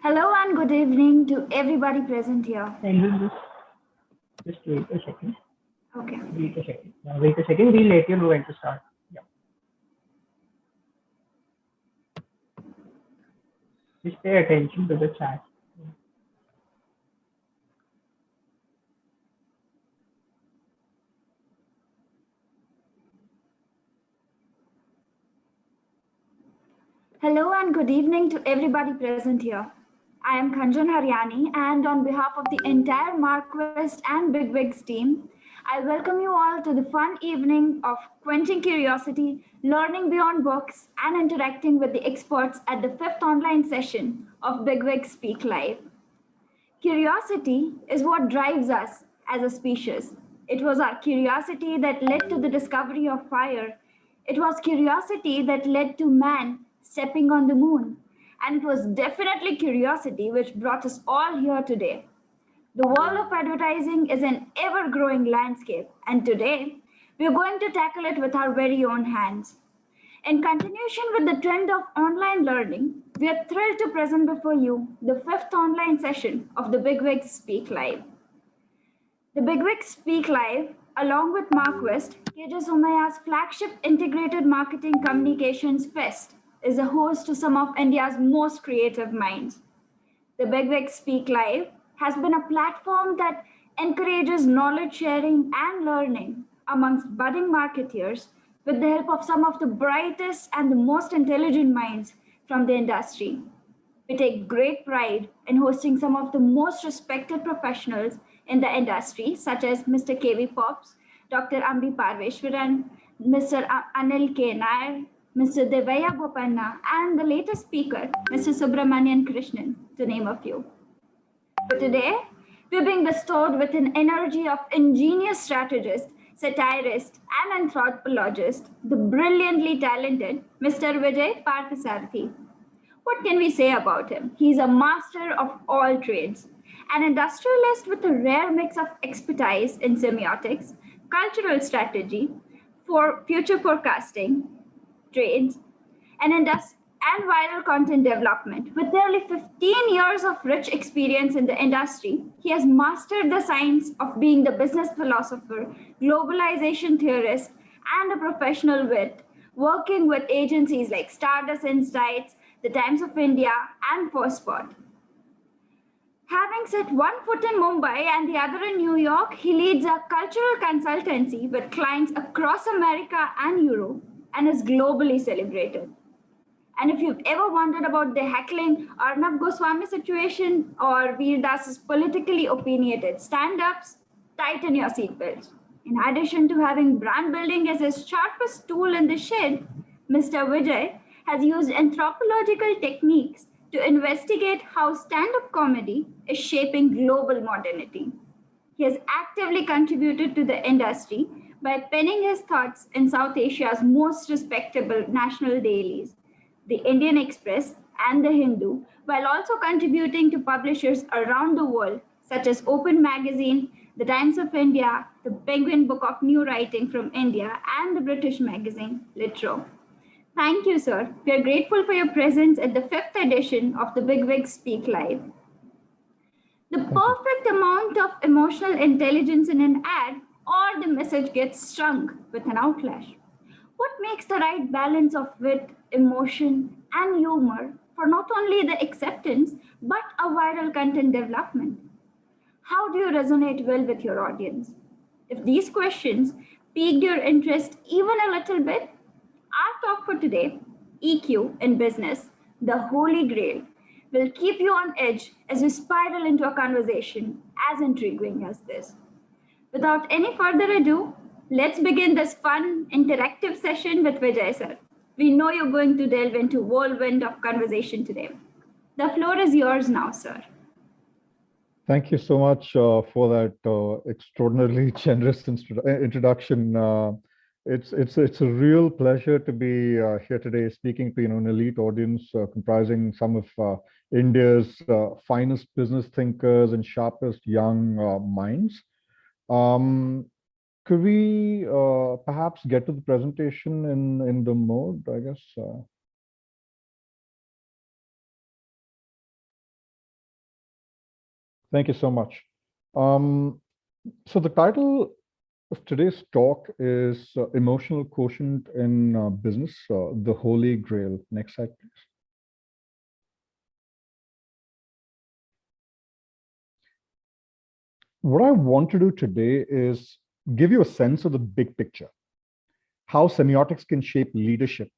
Hello and good evening to everybody present here. And we'll just wait a second. Okay. Wait a second. Wait a second. We'll let you know when to start. Yeah. Just pay attention to the chat. Hello and good evening to everybody present here. I am Kanjan Haryani, and on behalf of the entire MarkWest and BigWigs team, I welcome you all to the fun evening of quenching curiosity, learning beyond books, and interacting with the experts at the fifth online session of BigWigs Speak Live. Curiosity is what drives us as a species. It was our curiosity that led to the discovery of fire. It was curiosity that led to man stepping on the moon. And it was definitely curiosity which brought us all here today. The world of advertising is an ever growing landscape, and today we're going to tackle it with our very own hands. In continuation with the trend of online learning, we are thrilled to present before you the fifth online session of the BigWigs Speak Live. The BigWigs Speak Live, along with MarkWest, KJ Somaiya's flagship integrated marketing communications fest, is a host to some of India's most creative minds. The BigWigs Speak Live has been a platform that encourages knowledge sharing and learning amongst budding marketeers with the help of some of the brightest and the most intelligent minds from the industry. We take great pride in hosting some of the most respected professionals in the industry, such as Mr. KV Pops, Dr. Ambi Parveshwaran, Mr. Anil K. Nair, Mr. Devaya Bopanna, and the latest speaker, Mr. Subramanian Krishnan, to name a few. But today, we're being bestowed with an energy of ingenious strategist, satirist, and anthropologist, the brilliantly talented Mr. Vijay Parthasarathy. What can we say about him? He's a master of all trades, an industrialist with a rare mix of expertise in semiotics, cultural strategy, for future forecasting, trades, and viral content development. With nearly 15 years of rich experience in the industry, he has mastered the science of being the business philosopher, globalization theorist, and a professional wit, working with agencies like Stardust Insights, the Times of India, and Spot. Having set one foot in Mumbai and the other in New York, he leads a cultural consultancy with clients across America and Europe and is globally celebrated. And if you've ever wondered about the heckling Arnab Goswami situation or Veer Das's politically opinionated stand-ups, tighten your seatbelts. In addition to having brand building as his sharpest tool in the shed, Mr. Vijay has used anthropological techniques to investigate how stand-up comedy is shaping global modernity. He has actively contributed to the industry by penning his thoughts in South Asia's most respectable national dailies, the Indian Express and the Hindu, while also contributing to publishers around the world, such as Open Magazine, the Times of India, the Penguin Book of New Writing from India, and the British magazine Litro. Thank you, sir. We are grateful for your presence at the fifth edition of the BigWigs Speak Live. The perfect amount of emotional intelligence in an ad, or the message gets strung with an outlash. What makes the right balance of wit, emotion, and humor for not only the acceptance but a viral content development? How do you resonate well with your audience? If these questions piqued your interest even a little bit, our talk for today, EQ in business, the Holy Grail, will keep you on edge as we spiral into a conversation as intriguing as this. Without any further ado, let's begin this fun, interactive session with Vijay sir. We know you're going to delve into whirlwind of conversation today. The floor is yours now, sir. Thank you so much for that extraordinarily generous introduction. It's a real pleasure to be here today, speaking to an elite audience comprising some of India's finest business thinkers and sharpest young minds. Could we perhaps get to the presentation in the mode, I guess? Thank you so much. Um, so the title of today's talk is Emotional Quotient in Business, the Holy Grail. Next slide, please. What I want to do today is give you a sense of the big picture, how semiotics can shape leadership,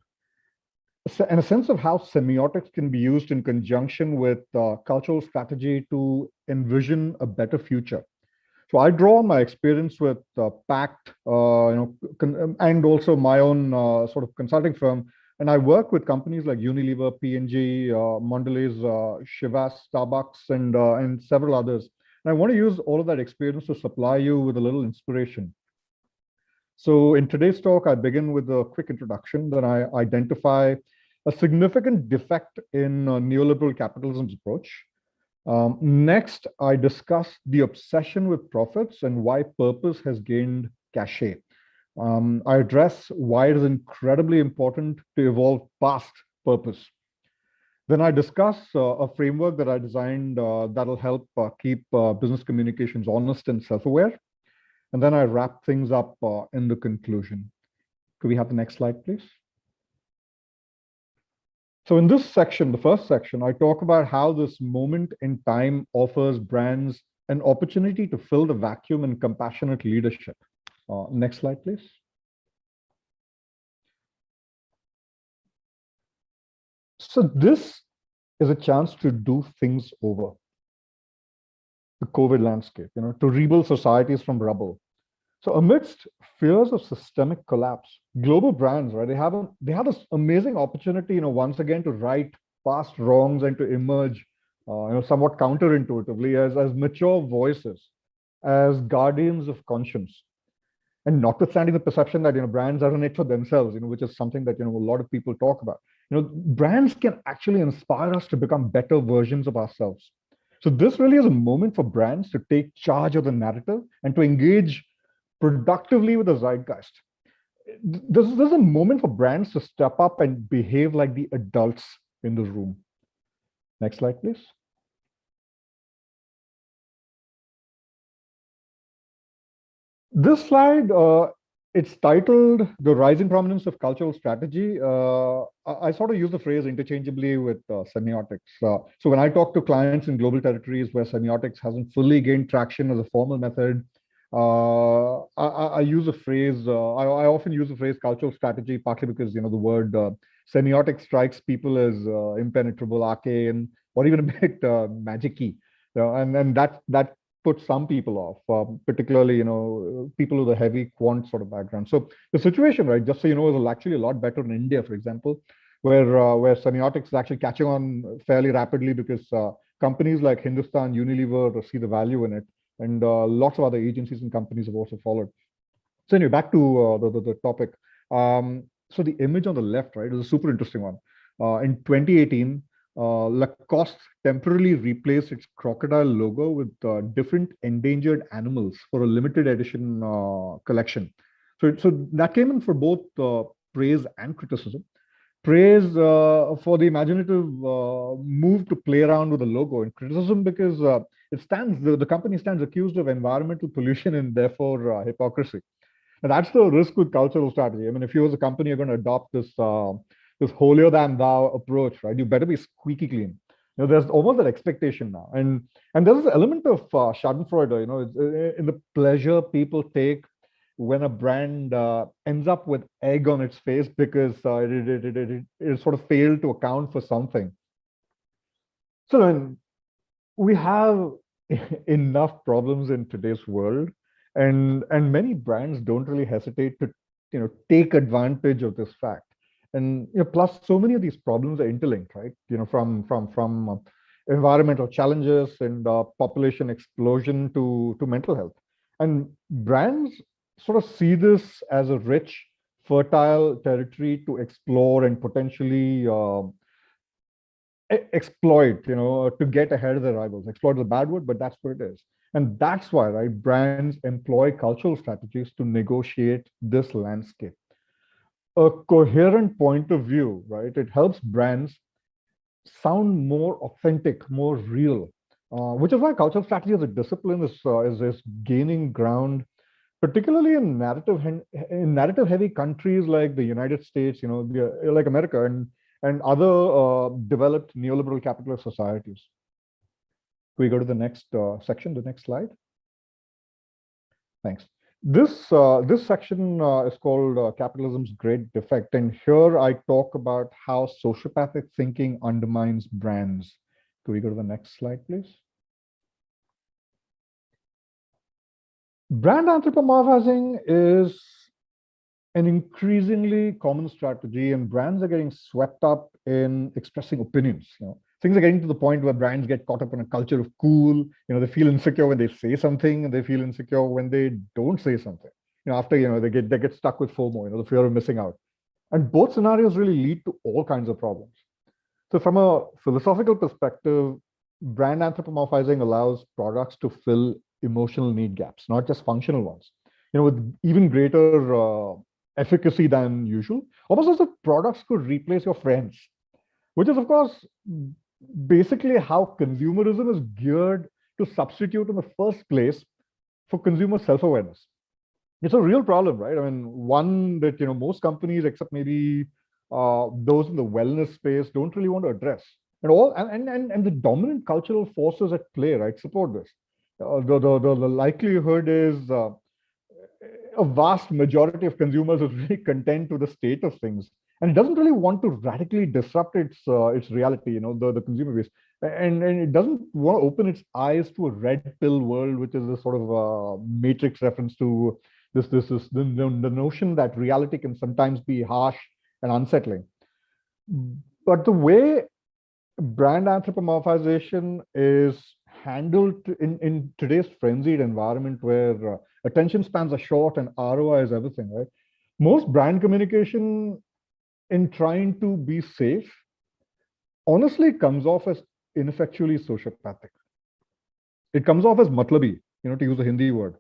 and a sense of how semiotics can be used in conjunction with cultural strategy to envision a better future. So I draw on my experience with Pakt, and also my own sort of consulting firm, and I work with companies like Unilever, P&G, Mondelez, Chivas, Starbucks, and several others. And I want to use all of that experience to supply you with a little inspiration. So in today's talk, I begin with a quick introduction. Then I identify a significant defect in neoliberal capitalism's approach. Next, I discuss the obsession with profits and why purpose has gained cachet. I address why it is incredibly important to evolve past purpose. Then I discuss a framework that I designed that'll help keep business communications honest and self-aware. And then I wrap things up in the conclusion. Could we have the next slide, please? So in this section, the first section, I talk about how this moment in time offers brands an opportunity to fill the vacuum in compassionate leadership. Next slide, please. So this is a chance to do things over the COVID landscape, to rebuild societies from rubble. So amidst fears of systemic collapse, global brands, right, they have this amazing opportunity, once again to right past wrongs and to emerge, somewhat counterintuitively as mature voices, as guardians of conscience. And notwithstanding the perception that brands are in it for themselves, which is something that a lot of people talk about. Brands can actually inspire us to become better versions of ourselves. So this really is a moment for brands to take charge of the narrative and to engage productively with the zeitgeist. This is a moment for brands to step up and behave like the adults in the room. Next slide, please. This slide, it's titled The Rising Prominence of Cultural Strategy. I sort of use the phrase interchangeably with semiotics. So when I talk to clients in global territories where semiotics hasn't fully gained traction as a formal method, I use a phrase, I often use the phrase cultural strategy, partly because, the word semiotic strikes people as impenetrable, arcane, or even a bit magic-y. And that puts some people off, particularly, people with a heavy quant sort of background. So the situation, right, just so you know, is actually a lot better in India, for example, where semiotics is actually catching on fairly rapidly because companies like Hindustan, Unilever see the value in it. And lots of other agencies and companies have also followed. So anyway, back to the topic. So the image on the left, right, is a super interesting one. In 2018, Lacoste temporarily replaced its crocodile logo with different endangered animals for a limited edition collection. So that came in for both praise and criticism. Praise for the imaginative move to play around with the logo, and criticism because the company stands accused of environmental pollution and therefore hypocrisy. And that's the risk with cultural strategy. I mean, if you as a company are going to adopt this holier than thou approach, right, you better be squeaky clean. There's almost that expectation now, and there's this element of Schadenfreude. In the pleasure people take when a brand ends up with egg on its face because it sort of failed to account for something. So then we have enough problems in today's world, and many brands don't really hesitate to take advantage of this fact. And plus so many of these problems are interlinked, right? From environmental challenges and population explosion to mental health. And brands sort of see this as a rich, fertile territory to explore and potentially exploit, to get ahead of their rivals. Exploit is a bad word, but that's what it is. And that's why, right, brands employ cultural strategies to negotiate this landscape. A coherent point of view, right? It helps brands sound more authentic, more real, which is why cultural strategy as a discipline is gaining ground, particularly in narrative heavy countries like the United States, like America and other developed neoliberal capitalist societies. Can we go to the next section, the next slide? Thanks. This section is called Capitalism's Great Defect, and here I talk about how sociopathic thinking undermines brands. Can we go to the next slide, please? Brand anthropomorphizing is an increasingly common strategy, and brands are getting swept up in expressing opinions. Things are getting to the point where brands get caught up in a culture of cool. They feel insecure when they say something, and they feel insecure when they don't say something. After they get stuck with FOMO, the fear of missing out. And both scenarios really lead to all kinds of problems. So from a philosophical perspective, brand anthropomorphizing allows products to fill emotional need gaps, not just functional ones. With even greater efficacy than usual, almost as if products could replace your friends, which is, of course, basically how consumerism is geared to substitute in the first place for consumer self-awareness. It's a real problem, right? I mean, one that most companies, except maybe those in the wellness space, don't really want to address. And the dominant cultural forces at play, right, support this. The likelihood is a vast majority of consumers is really content with the state of things, and it doesn't really want to radically disrupt its reality, the consumer base, and it doesn't want to open its eyes to a red pill world, which is a sort of matrix reference to the notion that reality can sometimes be harsh and unsettling. But the way brand anthropomorphization is handled in today's frenzied environment where attention spans are short and ROI is everything, right? Most brand communication in trying to be safe honestly comes off as ineffectually sociopathic. It comes off as matlabi, to use a Hindi word.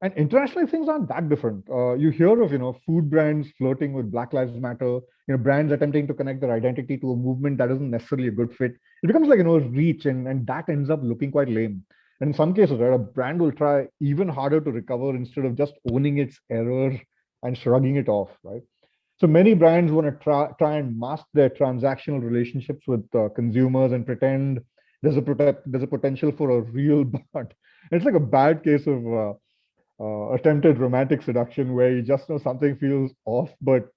And internationally, things aren't that different. You hear of, food brands flirting with Black Lives Matter, brands attempting to connect their identity to a movement that isn't necessarily a good fit. It becomes like, a reach, and that ends up looking quite lame. And in some cases, right, a brand will try even harder to recover instead of just owning its error and shrugging it off, right? So many brands want to try and mask their transactional relationships with consumers and pretend there's a potential for a real bond. It's like a bad case of attempted romantic seduction where you just know something feels off, but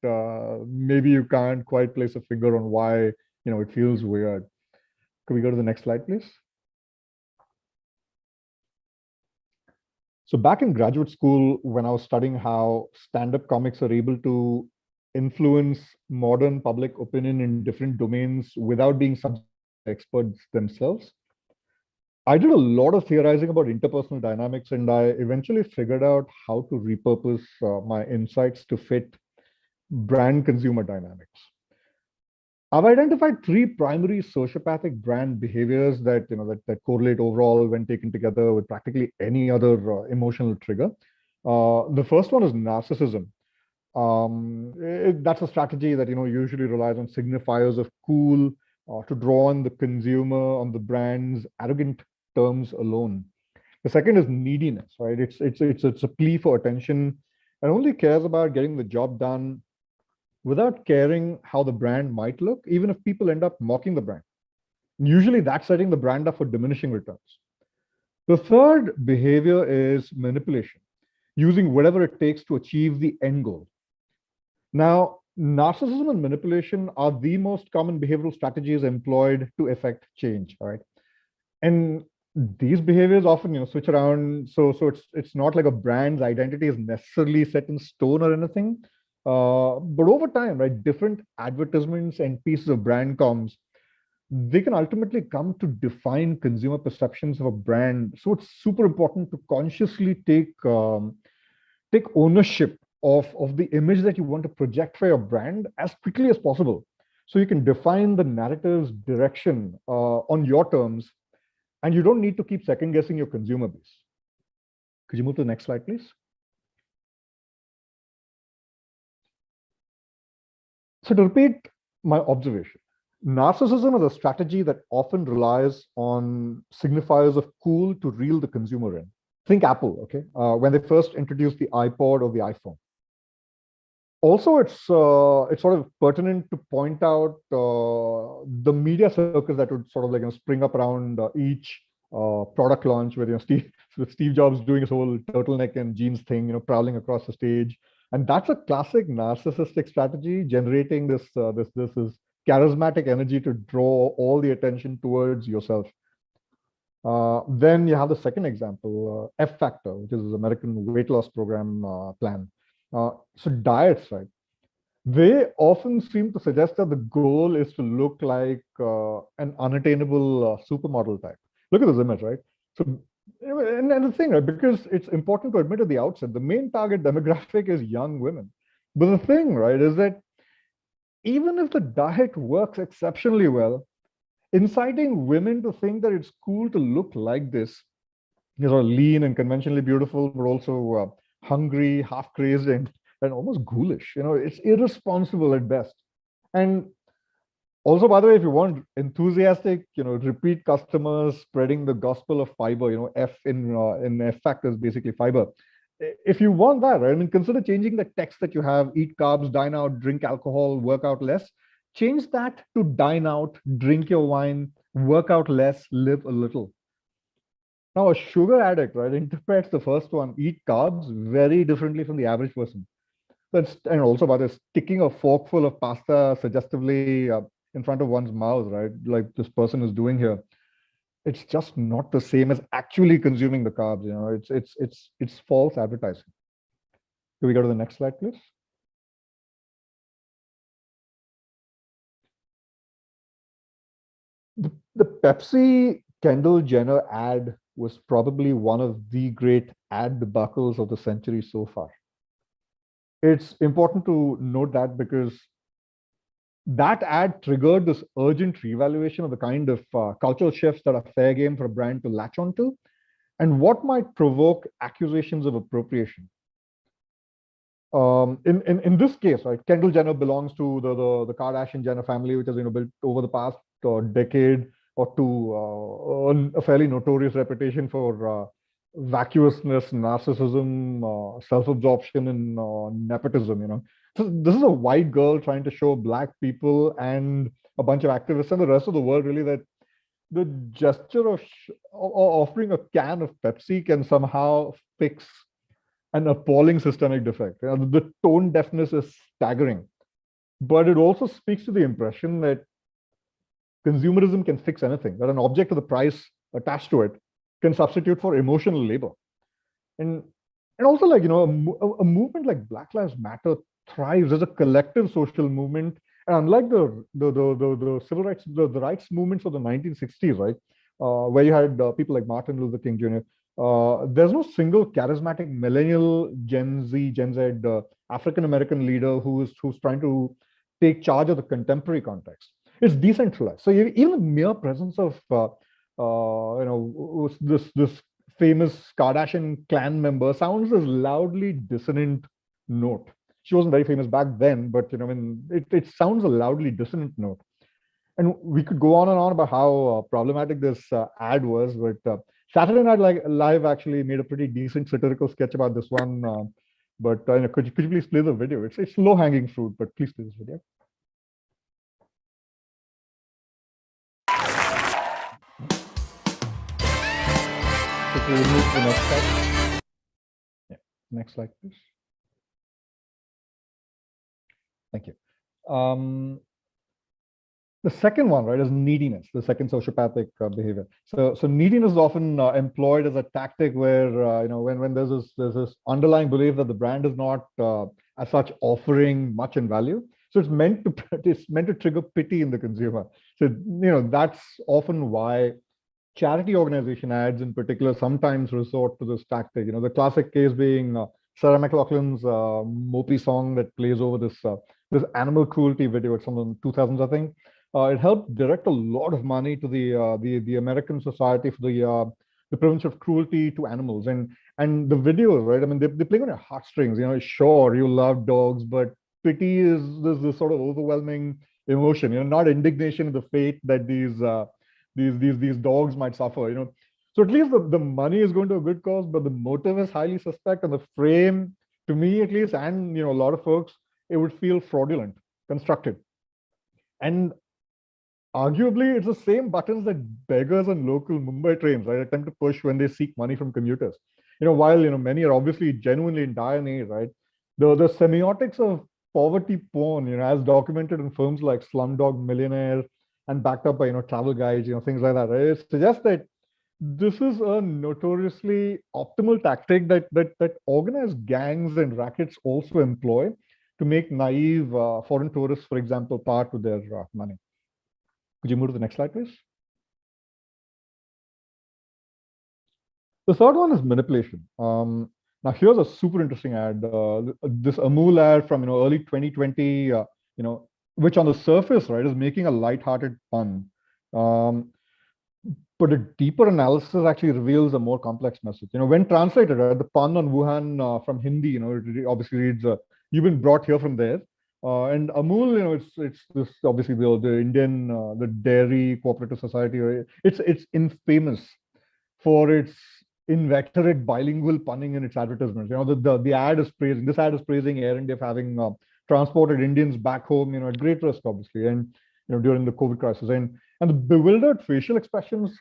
maybe you can't quite place a finger on why it feels weird. Could we go to the next slide, please? So back in graduate school, when I was studying how stand-up comics are able to influence modern public opinion in different domains without being subject experts themselves, I did a lot of theorizing about interpersonal dynamics, and I eventually figured out how to repurpose my insights to fit brand consumer dynamics. I've identified three primary sociopathic brand behaviors that that correlate overall when taken together with practically any other emotional trigger. The first one is narcissism. That's a strategy that usually relies on signifiers of cool to draw on the consumer on the brand's arrogant terms alone. The second is neediness, right? It's a plea for attention and only cares about getting the job done without caring how the brand might look, even if people end up mocking the brand. Usually that's setting the brand up for diminishing returns. The third behavior is manipulation, using whatever it takes to achieve the end goal. Now, narcissism and manipulation are the most common behavioral strategies employed to effect change, all right? And these behaviors often switch around, so it's not like a brand's identity is necessarily set in stone or anything. But over time, right, different advertisements and pieces of brand comms, they can ultimately come to define consumer perceptions of a brand. So it's super important to consciously take ownership of the image that you want to project for your brand as quickly as possible, so you can define the narrative's direction on your terms, and you don't need to keep second guessing your consumer base. Could you move to the next slide, please? So to repeat my observation, Narcissism is a strategy that often relies on signifiers of cool to reel the consumer in. Think Apple, okay? When they first introduced the iPod or the iPhone. Also, it's sort of pertinent to point out the media circus that would sort of spring up around each product launch, with Steve Jobs doing his whole turtleneck and jeans thing, prowling across the stage, and that's a classic narcissistic strategy, generating this charismatic energy to draw all the attention towards yourself. Then you have the second example, F Factor, which is the American weight loss program plan. So diets, right? They often seem to suggest that the goal is to look like an unattainable supermodel type. Look at this image, right? So, and the thing, right, because it's important to admit at the outset, the main target demographic is young women. But the thing, right, is that even if the diet works exceptionally well, inciting women to think that it's cool to look like this, lean and conventionally beautiful, but also hungry, half crazed, and almost ghoulish. It's irresponsible at best. And also, by the way, if you want enthusiastic, repeat customers spreading the gospel of fiber, F in F Factor is basically fiber. If you want that, right, I mean, consider changing the text that you have: eat carbs, dine out, drink alcohol, work out less. Change that to dine out, drink your wine, work out less, live a little. Now, a sugar addict, right, interprets the first one, eat carbs, very differently from the average person. And also by this, sticking a forkful of pasta suggestively in front of one's mouth, right, like this person is doing here. It's just not the same as actually consuming the carbs. It's false advertising. Can we go to the next slide, please? The Pepsi Kendall Jenner ad was probably one of the great ad debacles of the century so far. It's important to note that because that ad triggered this urgent reevaluation of the kind of cultural shifts that are fair game for a brand to latch onto, and what might provoke accusations of appropriation. In this case, right, Kendall Jenner belongs to the Kardashian Jenner family, which has built over the past decade or two a fairly notorious reputation for vacuousness, narcissism, self-absorption, and nepotism. So this is a white girl trying to show Black people and a bunch of activists and the rest of the world really that the gesture of offering a can of Pepsi can somehow fix an appalling systemic defect. The tone deafness is staggering, but it also speaks to the impression that consumerism can fix anything, that an object of the price attached to it can substitute for emotional labor. And also, a movement like Black Lives Matter thrives as a collective social movement. And unlike the civil rights, the rights movements of the 1960s, right, where you had people like Martin Luther King Jr., there's no single charismatic millennial, Gen Z, African-American leader who's trying to take charge of the contemporary context. It's decentralized. So even the mere presence of this famous Kardashian clan member sounds as loudly dissonant note. She wasn't very famous back then, but it sounds a loudly dissonant note. And we could go on and on about how problematic this ad was, but Saturday Night Live actually made a pretty decent satirical sketch about this one. But could you please play the video? It's low-hanging fruit, but please play this video. If we move to the next slide. Yeah, next slide, please. Thank you. The second one, right, is neediness, the second sociopathic behavior. So neediness is often employed as a tactic where, when there's this underlying belief that the brand is not as such offering much in value. So it's meant to trigger pity in the consumer. So, that's often why charity organization ads in particular sometimes resort to this tactic. The classic case being Sarah McLachlan's mopey song that plays over this animal cruelty video. It's from the 2000s, I think. It helped direct a lot of money to the American Society for the Prevention of Cruelty to Animals, and the videos, right? I mean, they play on your heartstrings. Sure, you love dogs, but pity is this sort of overwhelming emotion, not indignation at the fate that these dogs might suffer, So at least the money is going to a good cause, but the motive is highly suspect, and the frame, to me at least, and a lot of folks, it would feel fraudulent, constructed. And arguably, it's the same buttons that beggars on local Mumbai trains, right, attempt to push when they seek money from commuters. While many are obviously genuinely in dire need, right? The semiotics of poverty porn, as documented in films like Slumdog Millionaire and backed up by travel guides, things like that, right? It suggests that this is a notoriously optimal tactic that organized gangs and rackets also employ to make naive foreign tourists, for example, part with their money. Could you move to the next slide, please? The third one is manipulation. Now, here's a super interesting ad. This Amul ad from early 2020, which on the surface, right, is making a lighthearted pun. But a deeper analysis actually reveals a more complex message. When translated, right, the pun on Wuhan from Hindi, it obviously reads, "You've been brought here from there." And Amul, it's this obviously the Indian the dairy cooperative society. Right? It's infamous for its inveterate bilingual punning in its advertisements. The ad is praising, this ad is praising Air India for having transported Indians back home, at great risk, obviously, and during the COVID crisis, and the bewildered facial expressions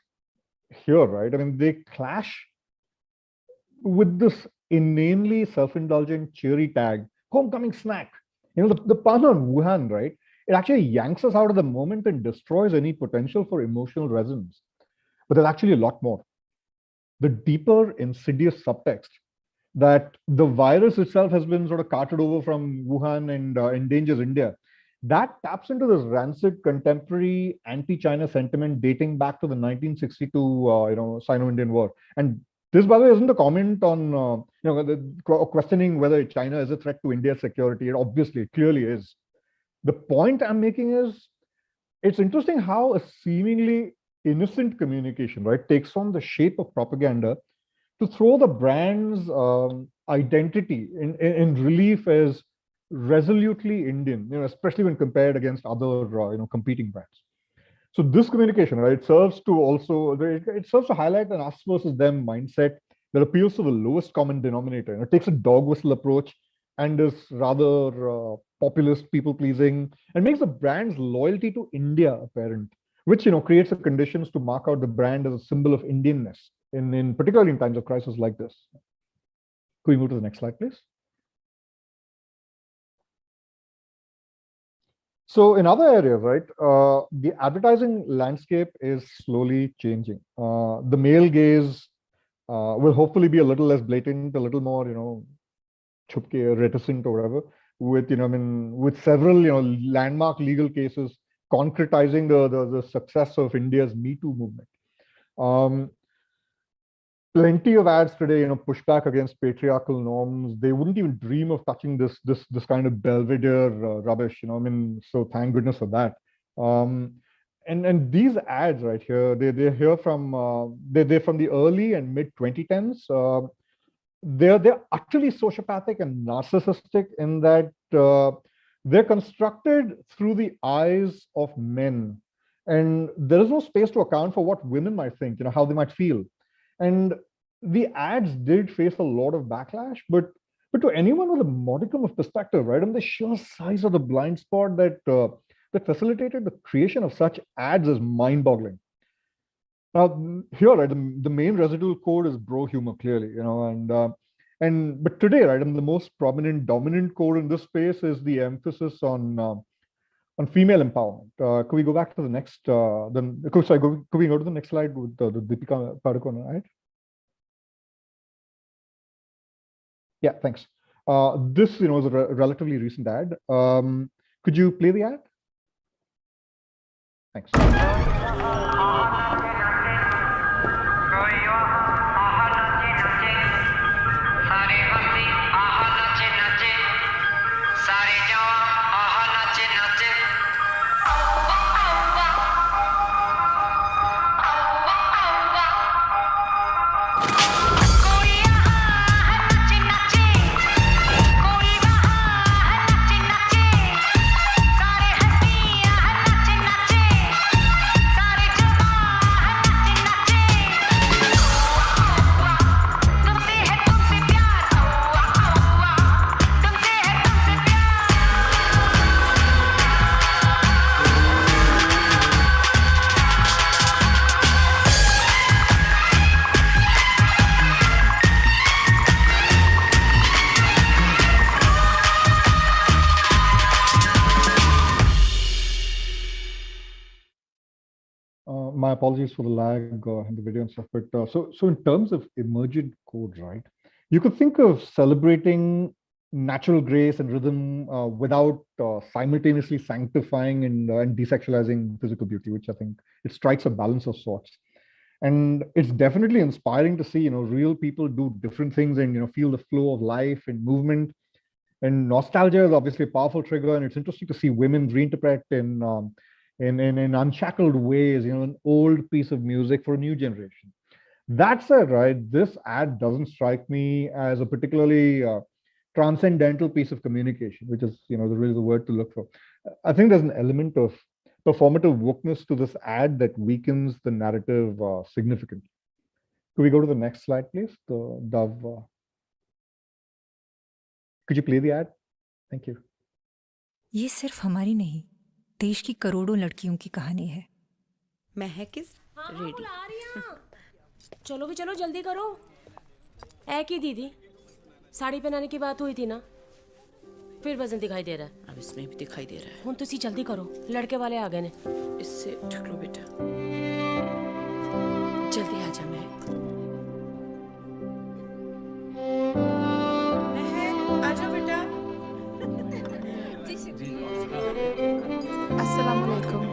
here, right? I mean, they clash with this inanely self-indulgent cheery tag, "homecoming snack." The pun on Wuhan, right? It actually yanks us out of the moment and destroys any potential for emotional resonance. But there's actually a lot more. The deeper, insidious subtext that the virus itself has been sort of carted over from Wuhan and endangers India, that taps into this rancid contemporary anti-China sentiment dating back to the 1962, Sino-Indian War. And this, by the way, isn't a comment on, questioning whether China is a threat to India's security. It clearly is. The point I'm making is, it's interesting how a seemingly innocent communication, right, takes on the shape of propaganda to throw the brand's identity in relief as resolutely Indian, especially when compared against other, competing brands. So this communication, right, it serves to highlight an us versus them mindset that appeals to the lowest common denominator. It takes a dog whistle approach and is rather populist, people-pleasing, and makes the brand's loyalty to India apparent, which creates the conditions to mark out the brand as a symbol of Indianness, particularly in times of crisis like this. Could we move to the next slide, please? So in other areas, right, the advertising landscape is slowly changing. The male gaze will hopefully be a little less blatant, a little more, chupke, reticent or whatever, with, with several, landmark legal cases concretizing the success of India's Me Too movement. Plenty of ads today, push back against patriarchal norms. They wouldn't even dream of touching this kind of Belvedere rubbish, so thank goodness for that. And these ads right here, they're here from they're from the early and mid 2010s. They're utterly sociopathic and narcissistic in that they're constructed through the eyes of men, and there is no space to account for what women might think, how they might feel. And the ads did face a lot of backlash, but to anyone with a modicum of perspective, right, and the sheer size of the blind spot that facilitated the creation of such ads is mind-boggling. Now, here, right, the main residual code is bro humor, clearly, but today, right, and the most prominent dominant code in this space is the emphasis on female empowerment. Could we go back to the next? Could we go to the next slide with the Deepika Padukone, right? Yeah, thanks. This, is a relatively recent ad. Could you play the ad? Thanks. My apologies for the lag in the video and stuff. But so in terms of emergent code, right? You could think of celebrating natural grace and rhythm without simultaneously sanctifying and desexualizing physical beauty, which I think it strikes a balance of sorts. And it's definitely inspiring to see, real people do different things and, feel the flow of life and movement. And nostalgia is obviously a powerful trigger, and it's interesting to see women reinterpret in unshackled ways, an old piece of music for a new generation. That said, right, this ad doesn't strike me as a particularly transcendental piece of communication, which is, really the word to look for. I think there's an element of performative wokeness to this ad that weakens the narrative significantly. Could we go to the next slide, please? The Dove. Could you play the ad? Thank you. ये सिर्फ हमारी नहीं, देश की करोड़ों लड़कियों की कहानी है। मैं है किस रेडी। चलो भी चलो, जल्दी करो। है की दीदी, साड़ी पहनाने की बात हुई थी ना, फिर वजन दिखाई दे रहा है। अब इसमें भी दिखाई दे रहा है। हुन तुसी जल्दी करो, लड़के वाले आ गए ने। इससे ढक लो बेटा, जल्दी आ जा। मैं आजा बेटा। अस्सलामुअलैकुम।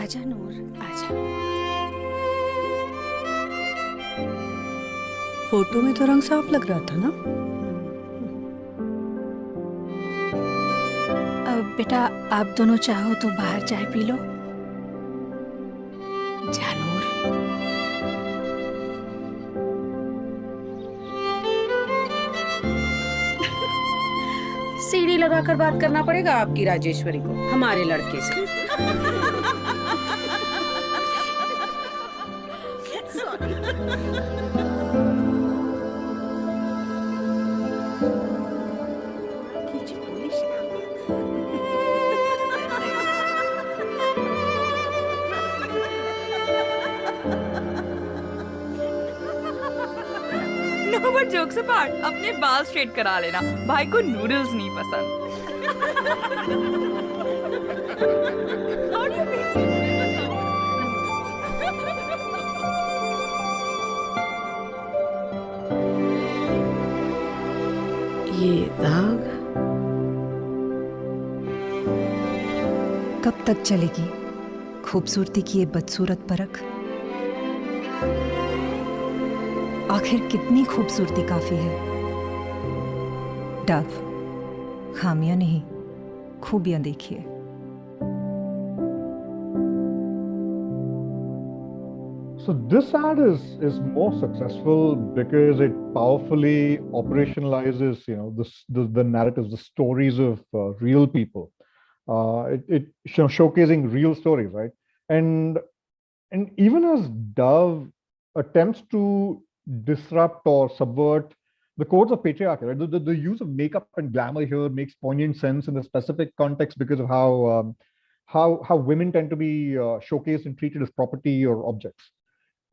आजा नूर, आजा। फोटो में तो रंग साफ लग रहा था ना? बेटा, आप दोनों चाहो तो बाहर चाय पी लो। जा नूर। सीढ़ी लगाकर बात करना पड़ेगा आपकी राजेश्वरी को हमारे लड़के से। बट जोक्स अपार्ट, अपने बाल स्ट्रेट करा लेना, भाई को नूडल्स नहीं पसंद। ये दाग कब तक चलेगी खूबसूरती की ये बदसूरत परख? आखिर कितनी खूबसूरती काफी है? डव, खामियां नहीं, खूबियां देखिए। So this ad is more successful because it powerfully operationalizes, the narratives, the stories of real people. It showcasing real stories, right? And even as Dove attempts to disrupt or subvert the codes of patriarchy, right? The use of makeup and glamour here makes poignant sense in the specific context because of how women tend to be showcased and treated as property or objects.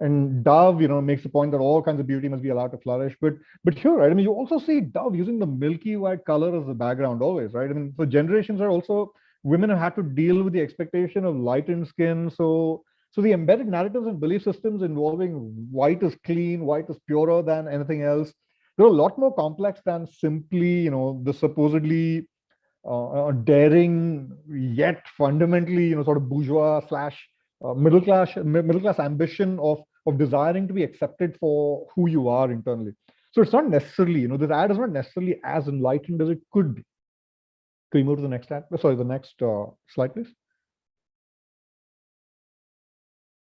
And Dove, makes the point that all kinds of beauty must be allowed to flourish. But here, right? I mean, you also see Dove using the milky white color as the background always, right? I mean, for generations, are also women have had to deal with the expectation of lightened skin. So the embedded narratives and belief systems involving white is clean, white is purer than anything else, they're a lot more complex than simply, the supposedly daring yet fundamentally, sort of bourgeois / middle class ambition of desiring to be accepted for who you are internally. So it's not necessarily, this ad is not necessarily as enlightened as it could be. Can we move to the next ad? Sorry, the next slide, please.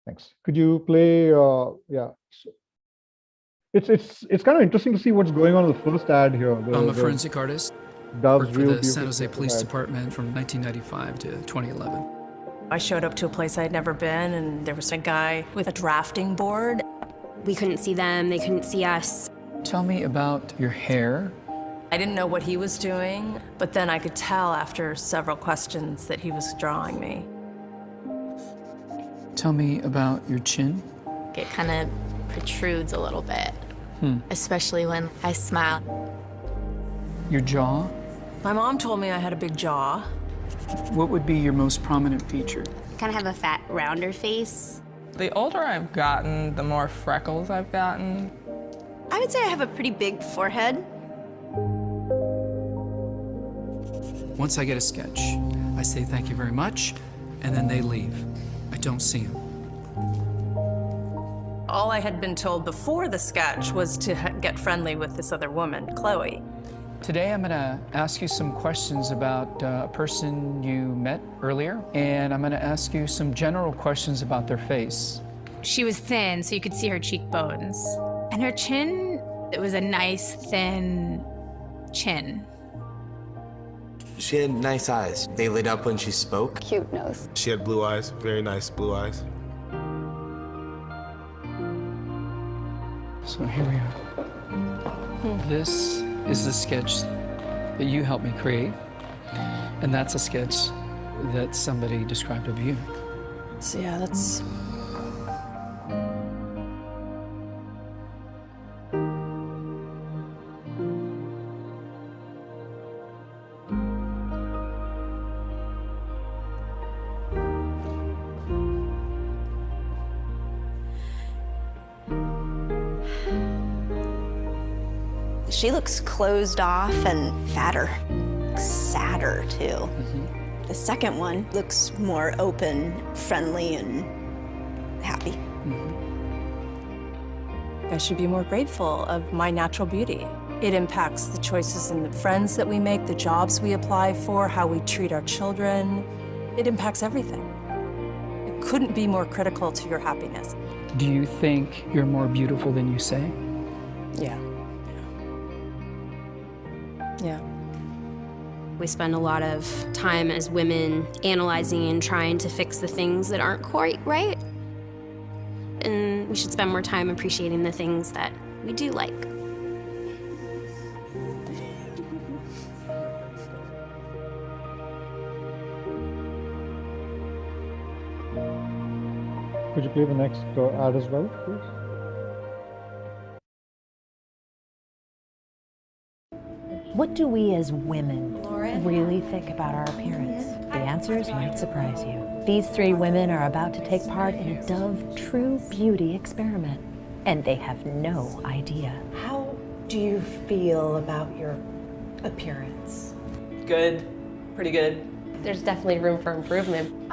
Thanks. Could you play? Yeah. So it's kind of interesting to see what's going on in the first ad here. I'm a forensic artist. Dove's Worked for real the San Jose beautiful Police ad. Department from 1995 to 2011. I showed up to a place I'd never been, and there was a guy with a drafting board. We couldn't see them, they couldn't see us. Tell me about your hair. I didn't know what he was doing, but then I could tell after several questions that he was drawing me. Tell me about your chin. It kind of protrudes a little bit, especially when I smile. Your jaw. My mom told me I had a big jaw. What would be your most prominent feature? Kind of have a fat, rounder face. The older I've gotten, the more freckles I've gotten. I would say I have a pretty big forehead. Once I get a sketch, I say thank you very much, and then they leave. I don't see them. All I had been told before the sketch was to get friendly with this other woman, Chloe. Today I'm gonna ask you some questions about a person you met earlier, and I'm gonna ask you some general questions about their face. She was thin, so you could see her cheekbones. And her chin, it was a nice, thin chin. She had nice eyes. They lit up when she spoke. Cute nose. She had blue eyes, very nice blue eyes. So here we are. This is the sketch that you helped me create, and that's a sketch that somebody described of you. So yeah, that's... She looks closed off and fatter. Sadder, too. The second one looks more open, friendly, and happy. I should be more grateful of my natural beauty. It impacts the choices and the friends that we make, the jobs we apply for, how we treat our children. It impacts everything. It couldn't be more critical to your happiness. Do you think you're more beautiful than you say? Yeah. Yeah. We spend a lot of time as women analyzing and trying to fix the things that aren't quite right. And we should spend more time appreciating the things that we do like. Could you play the next ad as well, please? What do we as women really think about our appearance? The answers might surprise you. These three women are about to take part in a Dove True Beauty experiment, and they have no idea. How do you feel about your appearance? Good, pretty good. There's definitely room for improvement.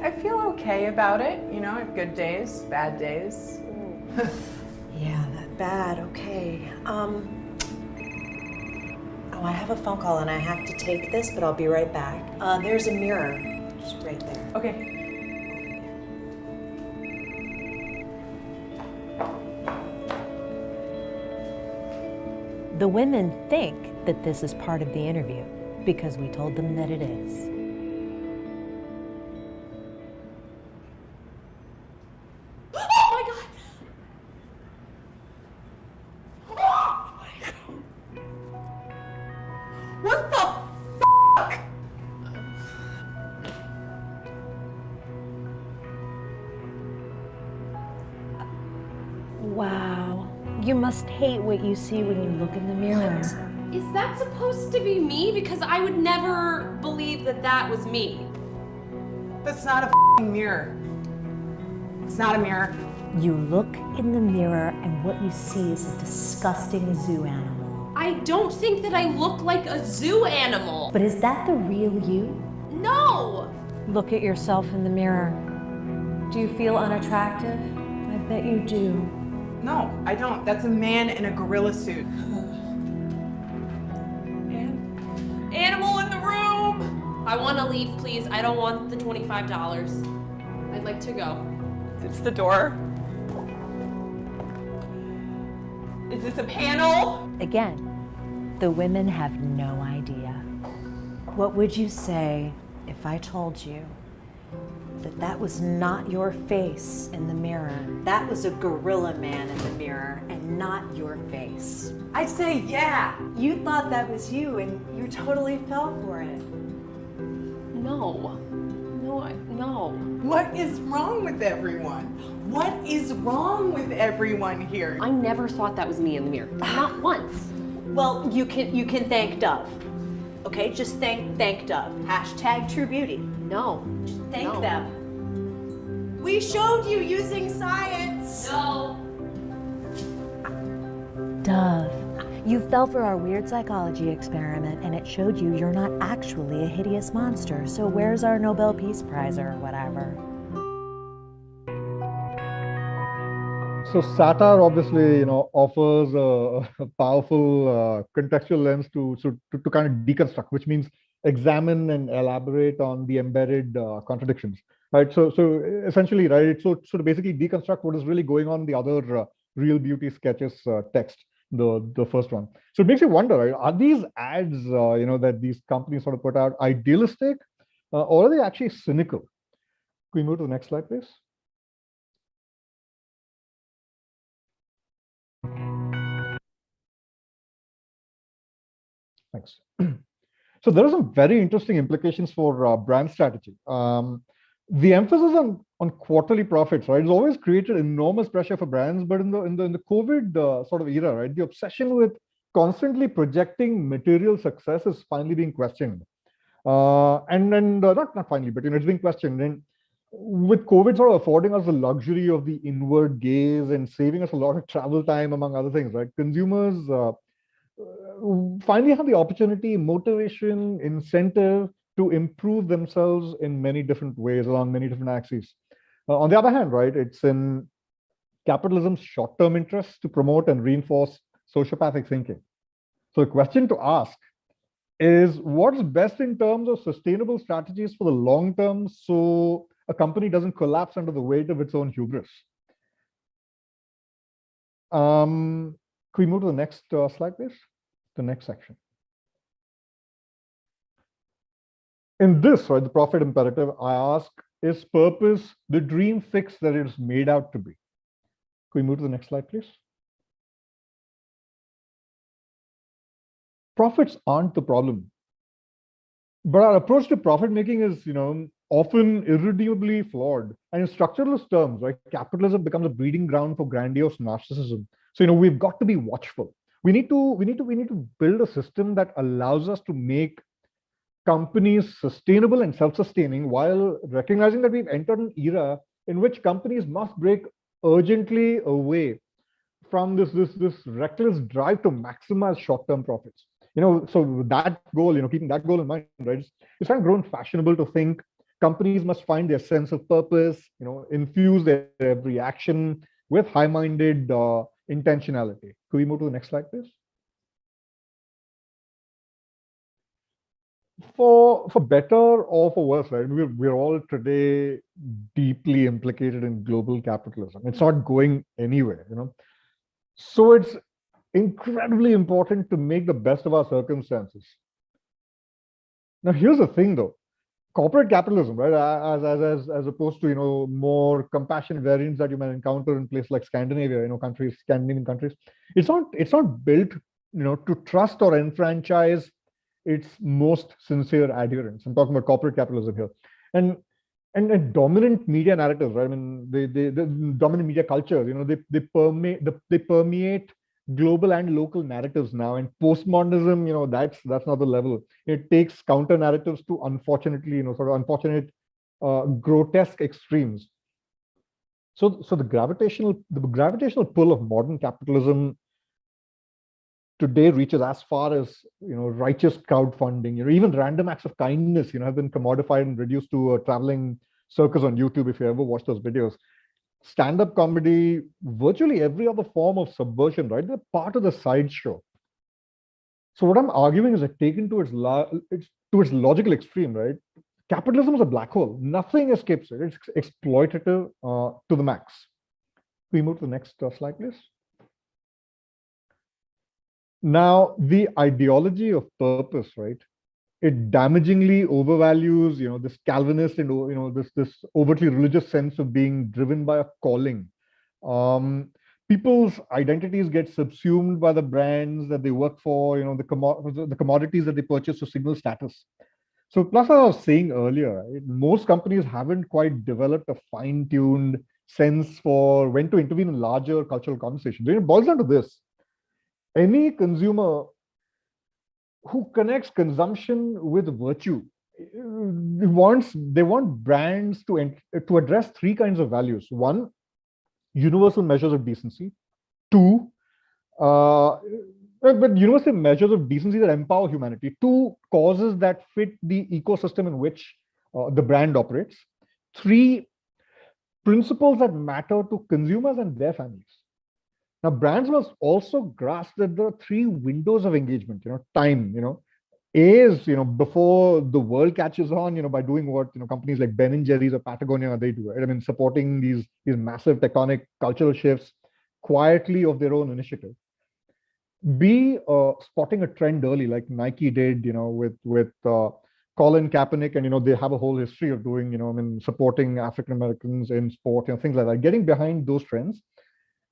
I feel okay about it. You know, I have good days, bad days. Yeah, that bad, okay. Oh, I have a phone call and I have to take this, but I'll be right back. There's a mirror, just right there. Okay. The women think that this is part of the interview because we told them that it is. Wow. You must hate what you see when you look in the mirror. Is that supposed to be me? Because I would never believe that that was me. That's not a mirror. It's not a mirror. You look in the mirror and what you see is a disgusting zoo animal. I don't think that I look like a zoo animal. But is that the real you? No! Look at yourself in the mirror. Do you feel unattractive? I bet you do. No, I don't. That's a man in a gorilla suit. Animal in the room! I want to leave, please. I don't want the $25. I'd like to go. It's the door. Is this a panel? Again, the women have no idea. What would you say if I told you that that was not your face in the mirror? That was a gorilla man in the mirror and not your face. I'd say yeah. You thought that was you and you totally fell for it. No. No. What is wrong with everyone? What is wrong with everyone here? I never thought that was me in the mirror. Not once. Well, you can thank Dove. Okay, just thank Dove. Hashtag True Beauty. No, just thank them. We showed you using science. No. Dove, you fell for our weird psychology experiment and it showed you you're not actually a hideous monster. So where's our Nobel Peace Prize or whatever? So satire obviously, offers a powerful contextual lens to kind of deconstruct, which means examine and elaborate on the embedded contradictions, right? So essentially, right, it's so to basically deconstruct what is really going on in the other Real Beauty sketches text, the first one. So it makes you wonder, right, are these ads, that these companies sort of put out idealistic, or are they actually cynical? Can we move to the next slide, please? Thanks. So there are some very interesting implications for brand strategy. The emphasis on quarterly profits, right, has always created enormous pressure for brands. But in the COVID sort of era, right, the obsession with constantly projecting material success is finally being questioned. Not finally, but it's being questioned. And with COVID sort of affording us the luxury of the inward gaze and saving us a lot of travel time, among other things, right, consumers finally have the opportunity, motivation, incentive to improve themselves in many different ways along many different axes. On the other hand, right, it's in capitalism's short-term interests to promote and reinforce sociopathic thinking. So the question to ask is, what's best in terms of sustainable strategies for the long term so a company doesn't collapse under the weight of its own hubris? Can we move to the next slide, please? The next section. In this, right, the profit imperative, I ask, is purpose the dream fix that it's made out to be? Can we move to the next slide, please? Profits aren't the problem, but our approach to profit making is, often irredeemably flawed. And in structuralist terms, right, capitalism becomes a breeding ground for grandiose narcissism. So, we've got to be watchful. We need to build a system that allows us to make companies sustainable and self-sustaining while recognizing that we've entered an era in which companies must break urgently away from this reckless drive to maximize short-term profits. So that goal, keeping that goal in mind, right, it's kind of grown fashionable to think companies must find their sense of purpose, infuse their every action with high-minded intentionality. Could we move to the next slide, please? For better or for worse, right? We're all today deeply implicated in global capitalism. It's not going anywhere, So it's incredibly important to make the best of our circumstances. Now, here's the thing, though. Corporate capitalism, right, as opposed to more compassionate variants that you might encounter in places like Scandinavia, Scandinavian countries, it's not built, to trust or enfranchise its most sincere adherents. I'm talking about corporate capitalism here, and dominant media narratives, right? I mean, the dominant media culture, they permeate global and local narratives now. And postmodernism, that's not the level. It takes counter narratives to unfortunately, sort of unfortunate, grotesque extremes. So the gravitational pull of modern capitalism today reaches as far as righteous crowdfunding. Even random acts of kindness, have been commodified and reduced to a traveling circus on YouTube. If you ever watch those videos, stand-up comedy, virtually every other form of subversion, right? They're part of the sideshow. So what I'm arguing is that taken to its logical extreme, right? Capitalism is a black hole. Nothing escapes it. It's exploitative to the max. We move to the next slide, please. Now, the ideology of purpose, right? It damagingly overvalues, this Calvinist and this overtly religious sense of being driven by a calling. People's identities get subsumed by the brands that they work for, the commodities that they purchase to signal status. So, plus, as I was saying earlier, right, most companies haven't quite developed a fine-tuned sense for when to intervene in larger cultural conversations. It boils down to this: any consumer who connects consumption with virtue. They want brands to address three kinds of values. One, universal measures of decency. Two, but universal measures of decency that empower humanity. Two, causes that fit the ecosystem in which the brand operates. Three, principles that matter to consumers and their families. Now, brands must also grasp that there are three windows of engagement. Time. A is before the world catches on. By doing what companies like Ben and Jerry's or Patagonia they do. Right? I mean, supporting these massive tectonic cultural shifts quietly of their own initiative. B, spotting a trend early, like Nike did. With Colin Kaepernick, and they have a whole history of doing, supporting African Americans in sport, things like that. Getting behind those trends.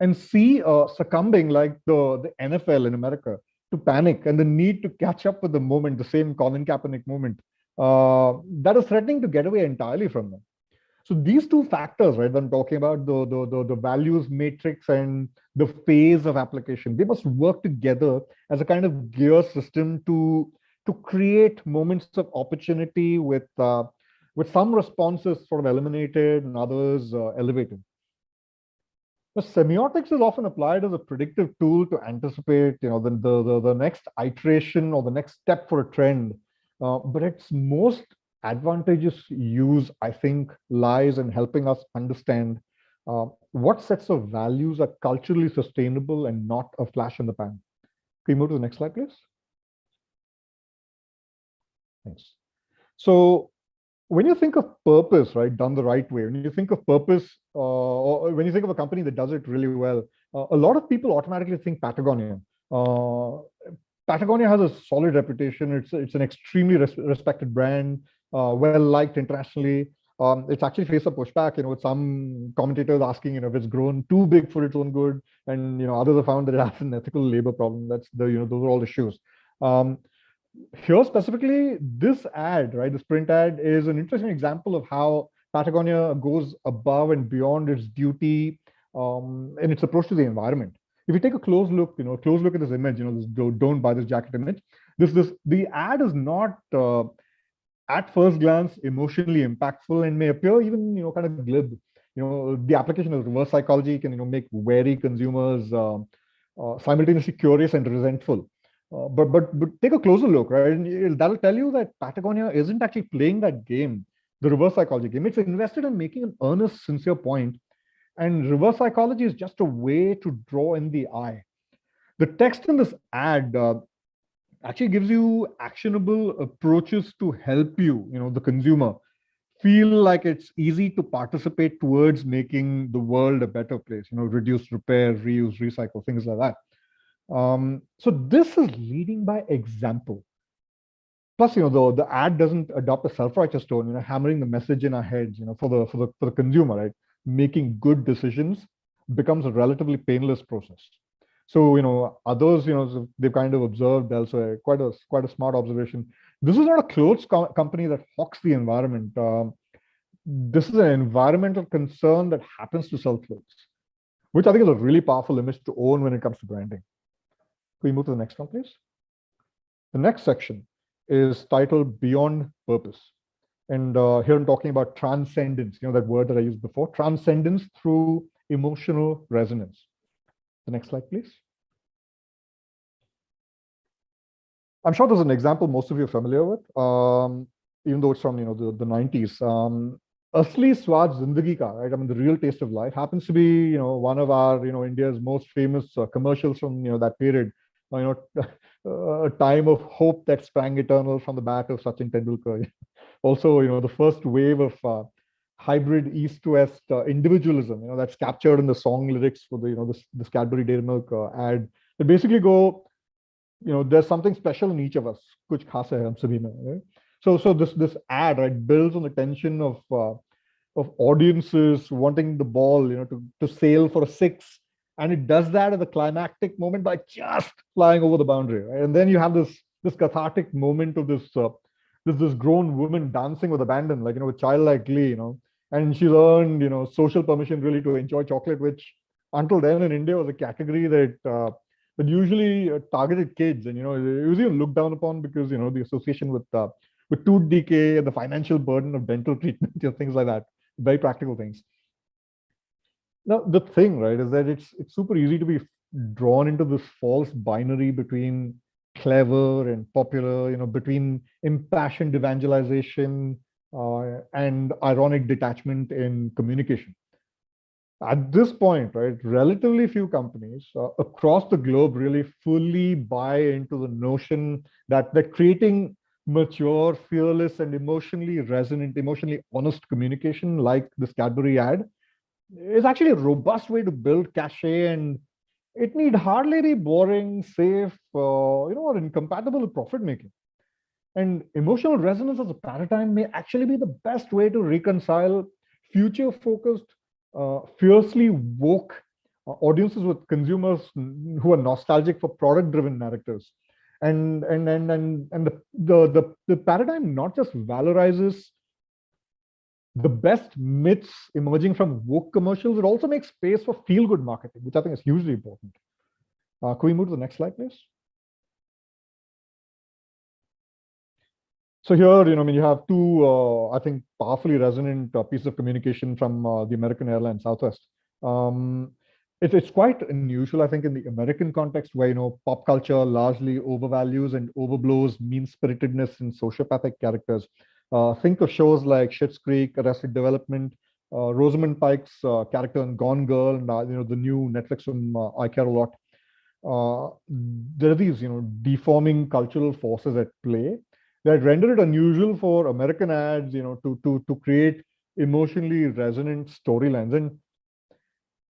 And C, succumbing like the NFL in America to panic and the need to catch up with the moment, the same Colin Kaepernick moment, that is threatening to get away entirely from them. So these two factors, right, that I'm talking about, the values matrix and the phase of application, they must work together as a kind of gear system to create moments of opportunity with some responses sort of eliminated and others elevated. The semiotics is often applied as a predictive tool to anticipate, the next iteration or the next step for a trend. But its most advantageous use, I think, lies in helping us understand what sets of values are culturally sustainable and not a flash in the pan. Can you move to the next slide, please? Thanks. So, when you think of purpose, right, done the right way, when you think of purpose, or when you think of a company that does it really well, a lot of people automatically think Patagonia. Patagonia has a solid reputation. It's an extremely respected brand, well liked internationally. It's actually faced a pushback, with some commentators asking, if it's grown too big for its own good, and others have found that it has an ethical labor problem. That's those are all issues. Here specifically, this ad, right, this print ad is an interesting example of how Patagonia goes above and beyond its duty in its approach to the environment. If you take a close look, at this image, this don't buy this jacket image. The ad is not at first glance emotionally impactful and may appear even kind of glib. The application of reverse psychology can make wary consumers simultaneously curious and resentful. But take a closer look, right? And that'll tell you that Patagonia isn't actually playing that game, the reverse psychology game. It's invested in making an earnest, sincere point. And reverse psychology is just a way to draw in the eye. The text in this ad actually gives you actionable approaches to help you, the consumer, feel like it's easy to participate towards making the world a better place, reduce, repair, reuse, recycle, things like that. So this is leading by example. Plus, the ad doesn't adopt a self-righteous tone, hammering the message in our heads, for the consumer, right? Making good decisions becomes a relatively painless process. So, others, they've kind of observed elsewhere, quite a smart observation. This is not a clothes company that hawks the environment. This is an environmental concern that happens to sell clothes, which I think is a really powerful image to own when it comes to branding. Can we move to the next one, please? The next section is titled Beyond Purpose. And here I'm talking about transcendence, that word that I used before, transcendence through emotional resonance. The next slide, please. I'm sure there's an example most of you are familiar with, even though it's from the 90s. Asli Swad Zindagi Ka, right? I mean, the real taste of life happens to be one of our India's most famous commercials from that period. A time of hope that sprang eternal from the bat of Sachin Tendulkar. Also, the first wave of hybrid East-West individualism, that's captured in the song lyrics for the Cadbury Dairy Milk ad. They basically go, there's something special in each of us. Kuch khas hai hum sabhi mein, right? So this ad, right, builds on the tension of audiences wanting the ball, to sail for a six. And it does that at the climactic moment by just flying over the boundary, right? And then you have this cathartic moment of this grown woman dancing with abandon, like with childlike glee, and she's earned social permission really to enjoy chocolate, which until then in India was a category that but usually targeted kids, and it was even looked down upon because the association with tooth decay and the financial burden of dental treatment, things like that, very practical things. Now the thing, right, is that it's super easy to be drawn into this false binary between clever and popular, between impassioned evangelization and ironic detachment in communication. At this point, right, relatively few companies across the globe really fully buy into the notion that creating mature, fearless, and emotionally resonant, emotionally honest communication like this Cadbury ad is actually a robust way to build cachet, and it need hardly be boring, safe, or incompatible with profit making. And emotional resonance as a paradigm may actually be the best way to reconcile future-focused, fiercely woke audiences with consumers who are nostalgic for product-driven narratives. And the paradigm not just valorizes the best myths emerging from woke commercials, it also makes space for feel-good marketing, which I think is hugely important. Can we move to the next slide, please? So here, you have two, I think, powerfully resonant pieces of communication from the American Airlines Southwest. It's quite unusual, I think, in the American context where, pop culture largely overvalues and overblows mean-spiritedness and sociopathic characters. Think of shows like Schitt's Creek, Arrested Development, Rosamund Pike's character in Gone Girl, and the new Netflix film I Care a Lot. There are these, deforming cultural forces at play that render it unusual for American ads, to create emotionally resonant storylines.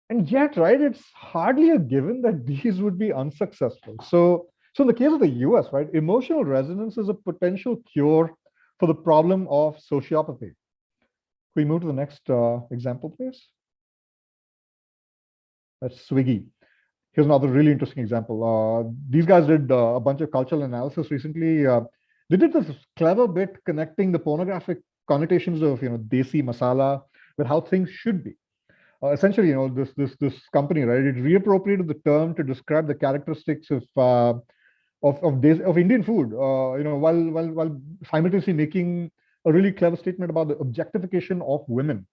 And yet, right, it's hardly a given that these would be unsuccessful. So in the case of the US, right, emotional resonance is a potential cure for the problem of sociopathy. Can we move to the next example, please? That's Swiggy. Here's another really interesting example. These guys did a bunch of cultural analysis recently. They did this clever bit connecting the pornographic connotations of desi masala with how things should be. Essentially, this company, right, it reappropriated the term to describe the characteristics of Indian food, while simultaneously making a really clever statement about the objectification of women.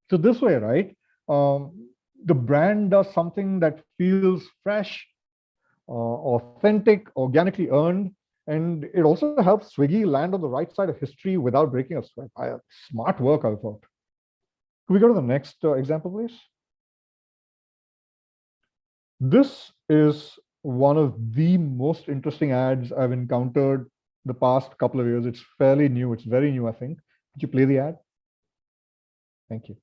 So this way, right, the brand does something that feels fresh, authentic, organically earned, and it also helps Swiggy land on the right side of history without breaking a sweat. Smart work, I thought. Could we go to the next example, please? This is one of the most interesting ads I've encountered the past couple of years. It's fairly new. It's very new, I think. Could you play the ad? Thank you.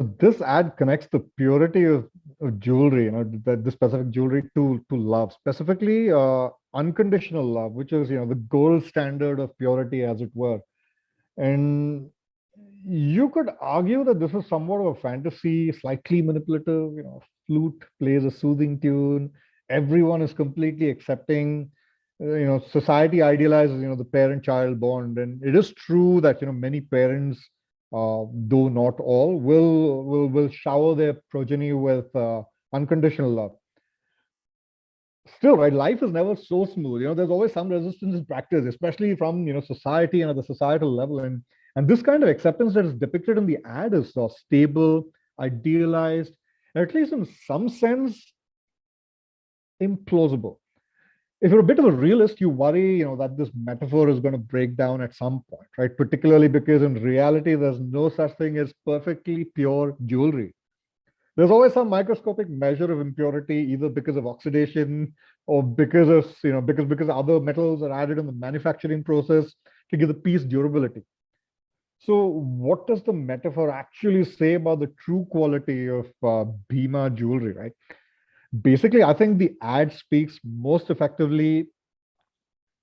So this ad connects the purity of jewelry, the specific jewelry to love, specifically unconditional love, which is the gold standard of purity, as it were. And you could argue that this is somewhat of a fantasy, slightly manipulative. Flute plays a soothing tune. Everyone is completely accepting. Society idealizes the parent-child bond, and it is true that many parents, though not all, will shower their progeny with unconditional love. Still, right, life is never so smooth. There's always some resistance in practice, especially from society and at the societal level. And this kind of acceptance that is depicted in the ad is stable, idealized, and at least in some sense, implausible. If you're a bit of a realist, you worry, that this metaphor is going to break down at some point, right? Particularly because in reality, there's no such thing as perfectly pure jewelry. There's always some microscopic measure of impurity, either because of oxidation or because of, because other metals are added in the manufacturing process to give the piece durability. So what does the metaphor actually say about the true quality of Bhima jewelry, right? Basically, I think the ad speaks most effectively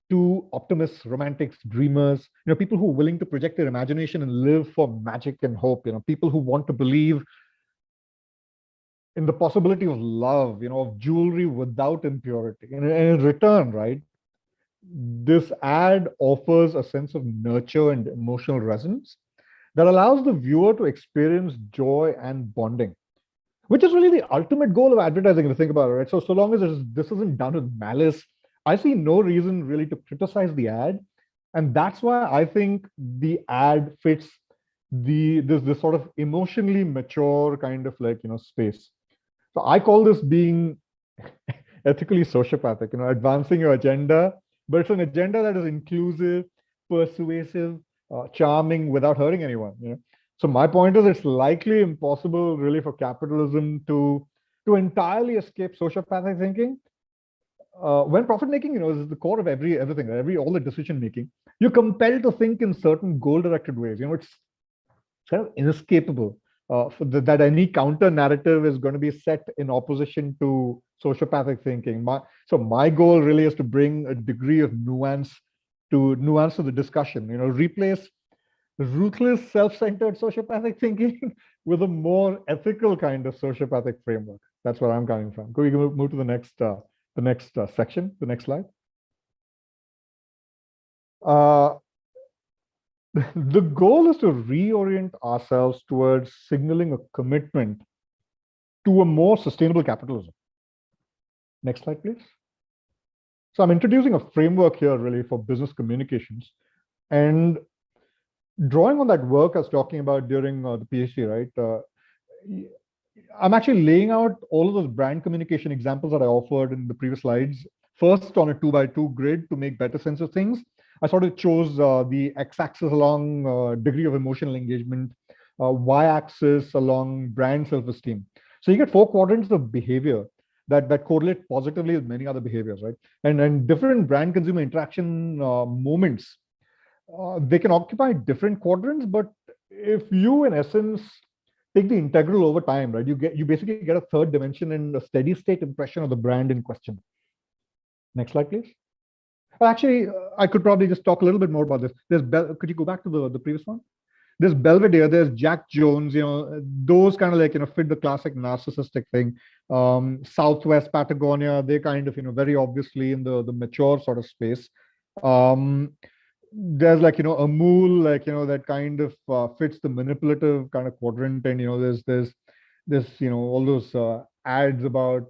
to optimists, romantics, dreamers, people who are willing to project their imagination and live for magic and hope, people who want to believe in the possibility of love, of jewelry without impurity. And in return, right, this ad offers a sense of nurture and emotional resonance that allows the viewer to experience joy and bonding, which is really the ultimate goal of advertising, if you think about it, right? So long as this isn't done with malice, I see no reason really to criticize the ad. And that's why I think the ad fits this sort of emotionally mature kind of space. So I call this being ethically sociopathic, advancing your agenda, but it's an agenda that is inclusive, persuasive, charming without hurting anyone. So my point is, it's likely impossible really for capitalism to entirely escape sociopathic thinking. When profit making, is the core of everything, all the decision making, you're compelled to think in certain goal-directed ways. It's kind of inescapable. That any counter narrative is going to be set in opposition to sociopathic thinking. My goal really is to bring a degree of nuance to the discussion. Replace ruthless, self-centered sociopathic thinking with a more ethical kind of sociopathic framework. That's where I'm coming from. Can we move to the next section, the next slide? The goal is to reorient ourselves towards signaling a commitment to a more sustainable capitalism. Next slide, please. So I'm introducing a framework here really for business communications, and drawing on that work I was talking about during the PhD, right? I'm actually laying out all of those brand communication examples that I offered in the previous slides, first on a 2x2 grid to make better sense of things. I sort of chose the x-axis along degree of emotional engagement, y-axis along brand self-esteem. So you get 4 quadrants of behavior that correlate positively with many other behaviors, right? And different brand consumer interaction moments, they can occupy different quadrants, but if you, in essence, take the integral over time, right, you basically get a third dimension and a steady state impression of the brand in question. Next slide, please. Actually, I could probably just talk a little bit more about this. Could you go back to the previous one? There's Belvedere, there's Jack Jones, those kind of fit the classic narcissistic thing. Southwest, Patagonia, they kind of, very obviously in the mature sort of space. There's Amul, that kind of fits the manipulative kind of quadrant. And, there's all those ads about,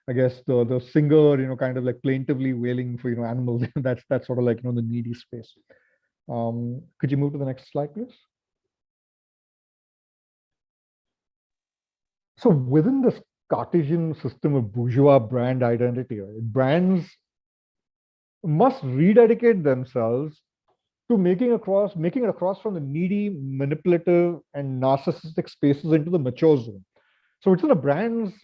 I guess the singer, kind of plaintively wailing for, animals. that's sort of the needy space. Could you move to the next slide, please? So within this Cartesian system of bourgeois brand identity, right, brands must rededicate themselves to making it across from the needy, manipulative, and narcissistic spaces into the mature zone. So it's in a brand's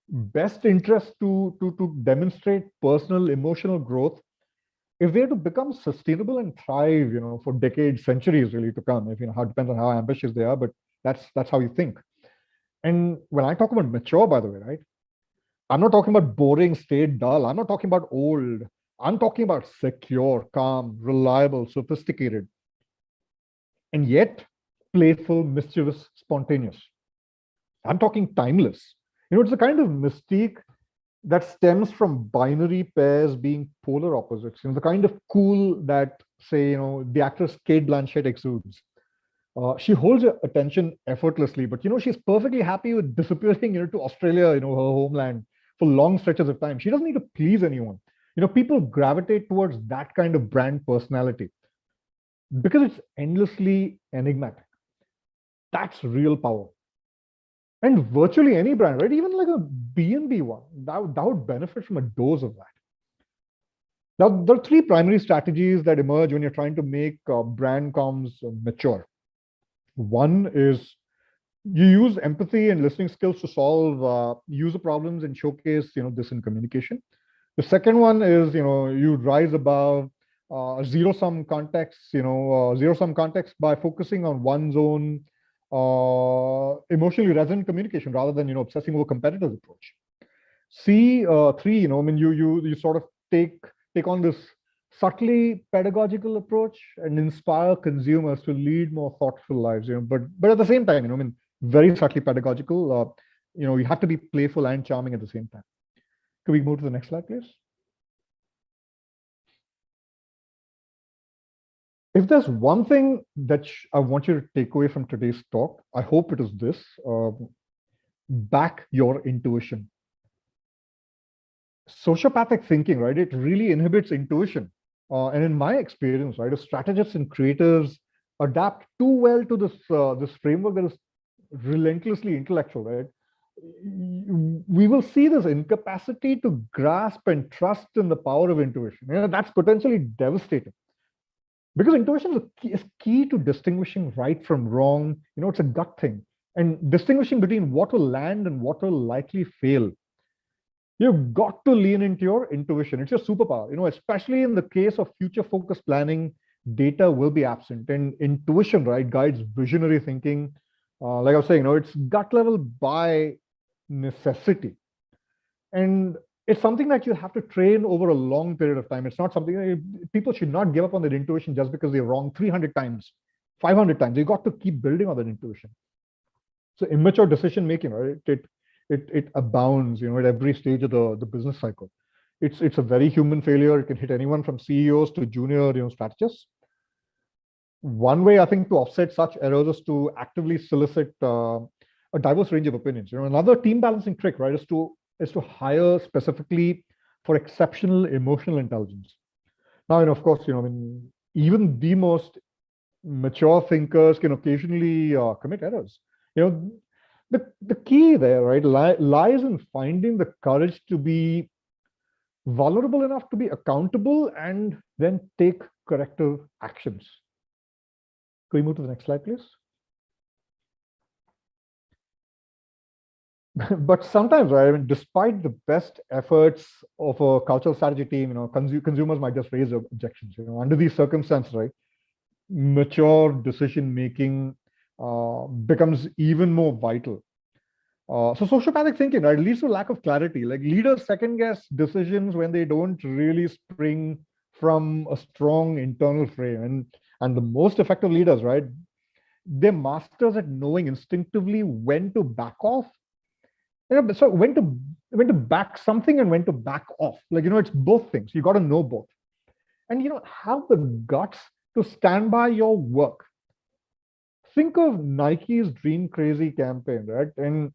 best interest to demonstrate personal, emotional growth if they're to become sustainable and thrive, for decades, centuries really to come. If it depends on how ambitious they are, but that's how you think. And when I talk about mature, by the way, right, I'm not talking about boring, staid, dull. I'm not talking about old. I'm talking about secure, calm, reliable, sophisticated, and yet playful, mischievous, spontaneous. I'm talking timeless. It's a kind of mystique that stems from binary pairs being polar opposites. The kind of cool that, say, the actress Kate Blanchett exudes. She holds her attention effortlessly, but she's perfectly happy with disappearing, to Australia, her homeland, for long stretches of time. She doesn't need to please anyone. People gravitate towards that kind of brand personality because it's endlessly enigmatic. That's real power. And virtually any brand, right? Even like a B&B one, that would benefit from a dose of that. Now, there are three primary strategies that emerge when you're trying to make brand comms mature. One is you use empathy and listening skills to solve user problems and showcase, this in communication. The second one is, you rise above zero-sum context, zero-sum context by focusing on one's own emotionally resonant communication rather than, obsessing over competitors' approach. C3, you sort of take on this subtly pedagogical approach and inspire consumers to lead more thoughtful lives, but at the same time, very subtly pedagogical, you have to be playful and charming at the same time. Could we move to the next slide, please? If there's one thing that I want you to take away from today's talk, I hope it is this: back your intuition. Sociopathic thinking, right? It really inhibits intuition. And in my experience, right, strategists and creators adapt too well to this framework that is relentlessly intellectual, right? We will see this incapacity to grasp and trust in the power of intuition. That's potentially devastating. Because intuition is key to distinguishing right from wrong. It's a gut thing. And distinguishing between what will land and what will likely fail. You've got to lean into your intuition. It's your superpower. Especially in the case of future-focused planning, data will be absent. And intuition, right, guides visionary thinking. Like I was saying, it's gut level by necessity. And it's something that you have to train over a long period of time. It's not something people should not give up on their intuition just because they're wrong 300 times, 500 times. You got to keep building on that intuition. So immature decision making, right? It abounds, at every stage of the business cycle. It's a very human failure. It can hit anyone from CEOs to junior, strategists. One way I think to offset such errors is to actively solicit a diverse range of opinions. Another team balancing trick, right, is to hire specifically for exceptional emotional intelligence. Now, of course, even the most mature thinkers can occasionally commit errors. The key there, right, lies in finding the courage to be vulnerable enough to be accountable and then take corrective actions. Can we move to the next slide, please? But sometimes, right, despite the best efforts of a cultural strategy team, consumers might just raise objections. Under these circumstances, right, mature decision making becomes even more vital. So sociopathic thinking, right, leads to lack of clarity. Like leaders second guess decisions when they don't really spring from a strong internal frame. And the most effective leaders, right, they're masters at knowing instinctively when to back off. So when to back something and when to back off. Like, it's both things. You got to know both. And, have the guts to stand by your work. Think of Nike's Dream Crazy campaign, right? And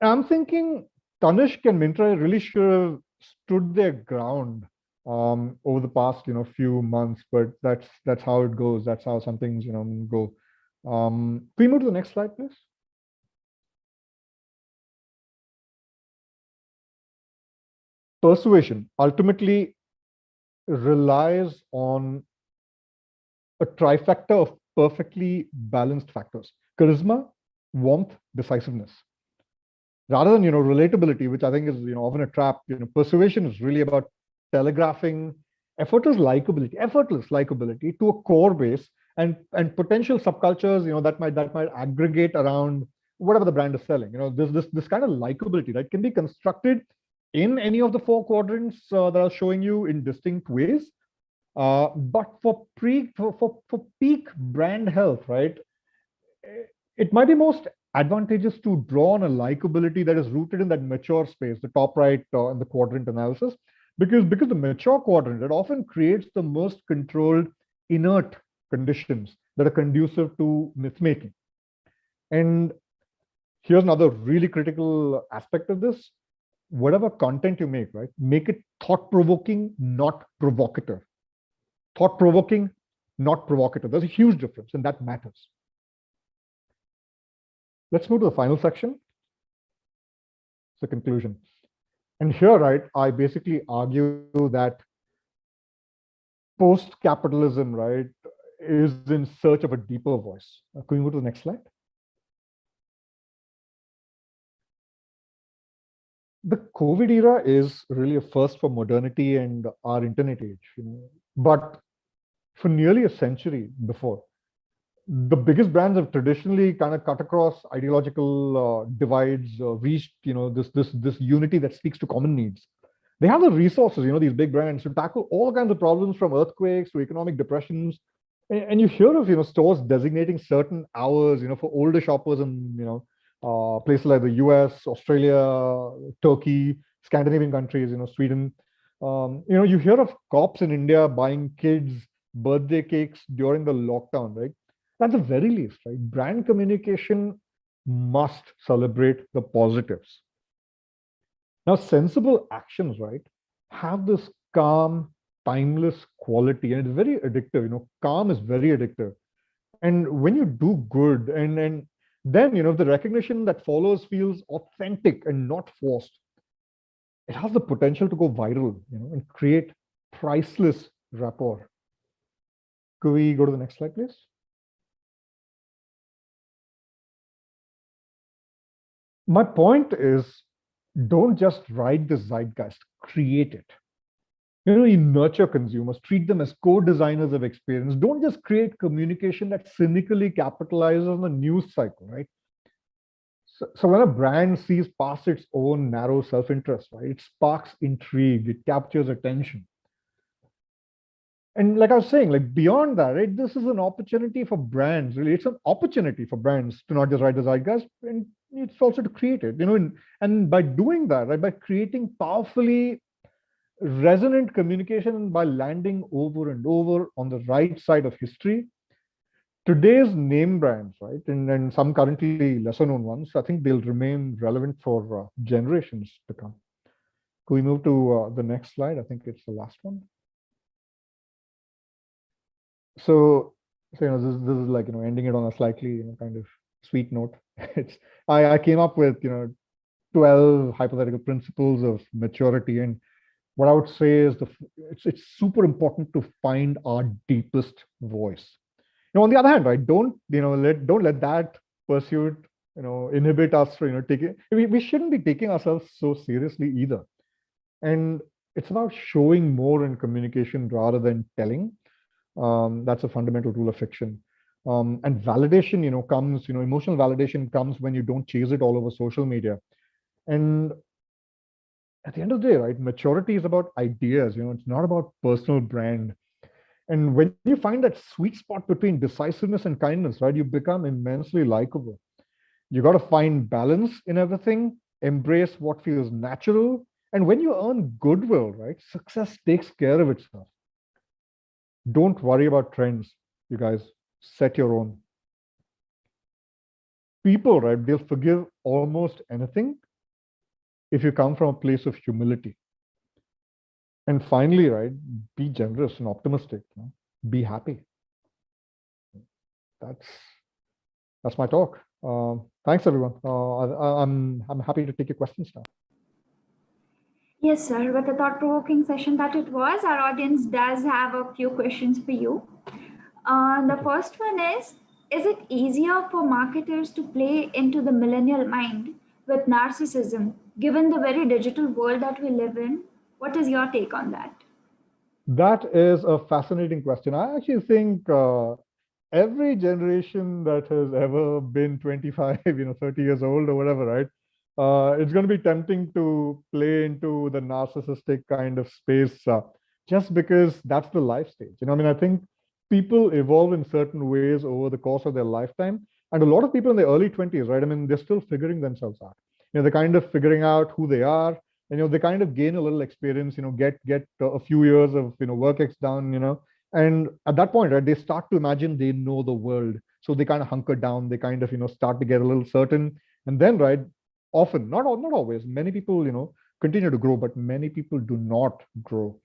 I'm thinking Tanishq and Myntra really should have stood their ground over the past, few months, but that's how it goes. That's how some things, go. Can we move to the next slide, please? Persuasion ultimately relies on a trifecta of perfectly balanced factors: charisma, warmth, decisiveness. Rather than, relatability, which I think is, often a trap, persuasion is really about telegraphing effortless likability to a core base and potential subcultures, that might aggregate around whatever the brand is selling. This kind of likability, right, can be constructed in any of the 4 quadrants that I was showing you in distinct ways. But for peak brand health, right, it might be most advantageous to draw on a likability that is rooted in that mature space, the top right in the quadrant analysis, because the mature quadrant, it often creates the most controlled, inert conditions that are conducive to myth-making. And here's another really critical aspect of this. Whatever content you make, right, make it thought-provoking, not provocative. Thought-provoking, not provocative. There's a huge difference, and that matters. Let's move to the final section. It's the conclusion. And here, right, I basically argue that post-capitalism, right, is in search of a deeper voice. Can we go to the next slide? The COVID era is really a first for modernity and our internet age. But for nearly a century before, the biggest brands have traditionally kind of cut across ideological divides, reached this unity that speaks to common needs. They have the resources, these big brands, to tackle all kinds of problems, from earthquakes to economic depressions. And you hear of stores designating certain hours, for older shoppers in places like the US, Australia, Turkey, Scandinavian countries, Sweden. You hear of cops in India buying kids birthday cakes during the lockdown, right? At the very least, right, brand communication must celebrate the positives. Now, sensible actions, right, have this calm, timeless quality, and it's very addictive. Calm is very addictive. And when you do good, and then, the recognition that follows feels authentic and not forced, it has the potential to go viral, and create priceless rapport. Could we go to the next slide, please? My point is, don't just ride the zeitgeist, create it. You nurture consumers, treat them as co-designers of experience. Don't just create communication that cynically capitalizes on the news cycle, right? So when a brand sees past its own narrow self-interest, right, it sparks intrigue, it captures attention. And like I was saying, like beyond that, right, this is an opportunity for brands, really. It's an opportunity for brands to not just ride the zeitgeist, and it's also to create it, and by doing that, right, by creating powerfully resonant communication, and by landing over and over on the right side of history, today's name brands, right, and some currently lesser known ones, I think they'll remain relevant for generations to come. Can we move to the next slide? I think it's the last one. So this is like, ending it on a slightly, kind of sweet note. I came up with, 12 hypothetical principles of maturity. And what I would say is it's super important to find our deepest voice. On the other hand, right, don't let that pursuit, inhibit us from, taking, we shouldn't be taking ourselves so seriously either. And it's about showing more in communication rather than telling. That's a fundamental rule of fiction. And validation, comes, emotional validation comes when you don't chase it all over social media. And at the end of the day, right, maturity is about ideas, it's not about personal brand. And when you find that sweet spot between decisiveness and kindness, right, you become immensely likable. You got to find balance in everything, embrace what feels natural. And when you earn goodwill, right, success takes care of itself. Don't worry about trends, you guys. Set your own. People, right, they'll forgive almost anything if you come from a place of humility. And finally, right, be generous and optimistic. Be happy. That's my talk. Thanks, everyone. I'm happy to take your questions now. Yes, sir. With a thought-provoking session that it was, our audience does have a few questions for you. The first one is it easier for marketers to play into the millennial mind with narcissism, given the very digital world that we live in? What is your take on that? That is a fascinating question. I actually think every generation that has ever been 25, 30 years old or whatever, right? It's going to be tempting to play into the narcissistic kind of space just because that's the life stage. I mean, I think people evolve in certain ways over the course of their lifetime. And a lot of people in the early 20s, right? I mean, they're still figuring themselves out. They're kind of figuring out who they are. And, they kind of gain a little experience, get a few years of, work X done, and at that point, right, they start to imagine they know the world. So they kind of hunker down. They kind of, start to get a little certain. And then, right, often, not always, many people, continue to grow, but many people do not grow.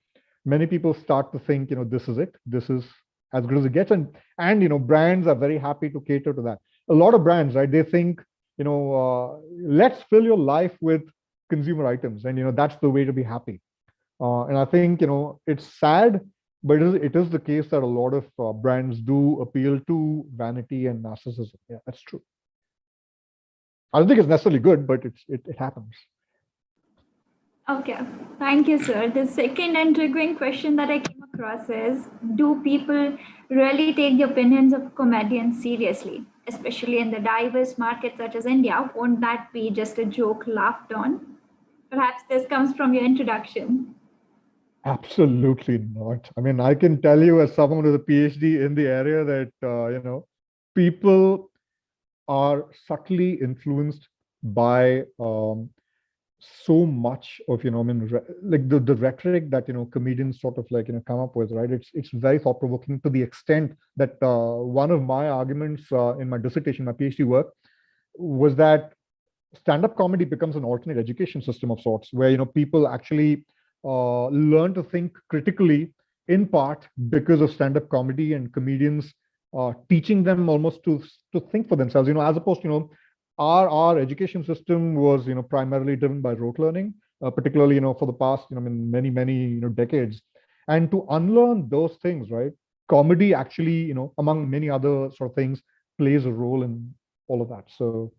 Many people start to think, this is it. This is as good as it gets. And brands are very happy to cater to that. A lot of brands, right, they think, let's fill your life with consumer items. And, that's the way to be happy. And I think, it's sad, but it is the case that a lot of brands do appeal to vanity and narcissism. Yeah, that's true. I don't think it's necessarily good, but it happens. Okay, thank you, sir. The second and triggering question that I came across is, do people really take the opinions of comedians seriously, especially in the diverse market such as India? Won't that be just a joke laughed on? Perhaps this comes from your introduction. Absolutely not. I mean, I can tell you as someone with a PhD in the area that, people are subtly influenced by so much of, I mean, like the rhetoric that, comedians sort of like, come up with, right? It's very thought provoking to the extent that one of my arguments in my dissertation, my PhD work, was that stand-up comedy becomes an alternate education system of sorts, where, people actually learn to think critically, in part because of stand-up comedy and comedians teaching them almost to think for themselves, as opposed to, our education system was, primarily driven by rote learning, particularly, for the past, many decades. And to unlearn those things, right? Comedy actually, among many other sort of things, plays a role in all of that. So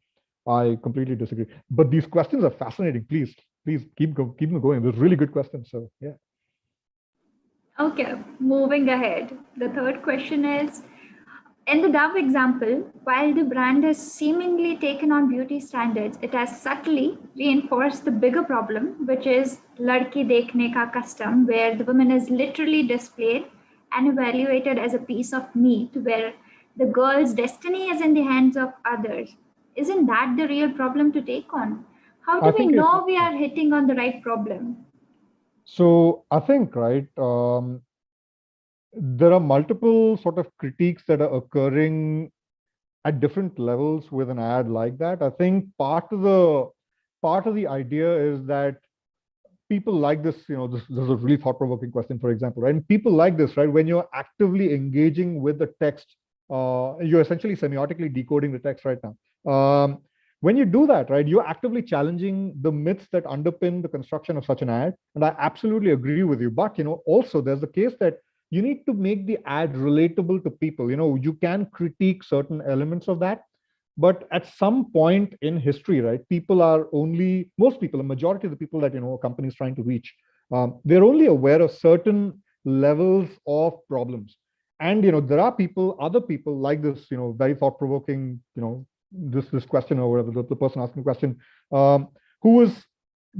I completely disagree. But these questions are fascinating. Please keep them going. They're really good questions. So yeah. Okay, moving ahead. The third question is, in the Dove example, while the brand has seemingly taken on beauty standards, it has subtly reinforced the bigger problem, which is ladki dekhne ka custom, where the woman is literally displayed and evaluated as a piece of meat, where the girl's destiny is in the hands of others. Isn't that the real problem to take on? How do we know we are hitting on the right problem? So I think, right, there are multiple sort of critiques that are occurring at different levels with an ad like that. I think part of the idea is that people like this, this is a really thought-provoking question, for example, right? And people like this, right? When you're actively engaging with the text, you're essentially semiotically decoding the text right now. When you do that, right, you're actively challenging the myths that underpin the construction of such an ad. And I absolutely agree with you. But, also there's the case that you need to make the ad relatable to people. You can critique certain elements of that. But at some point in history, right, most people, a majority of the people that, a company is trying to reach, they're only aware of certain levels of problems. And, there are other people like this, very thought-provoking, this question or whatever, the person asking the question, who is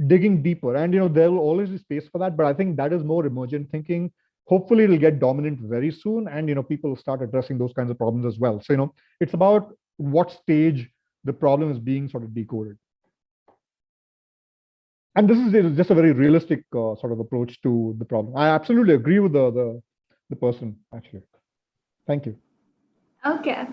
digging deeper. And, there will always be space for that. But I think that is more emergent thinking. Hopefully it'll get dominant very soon. And, people will start addressing those kinds of problems as well. So, it's about what stage the problem is being sort of decoded. And this is just a very realistic sort of approach to the problem. I absolutely agree with the person, actually. Thank you. Okay.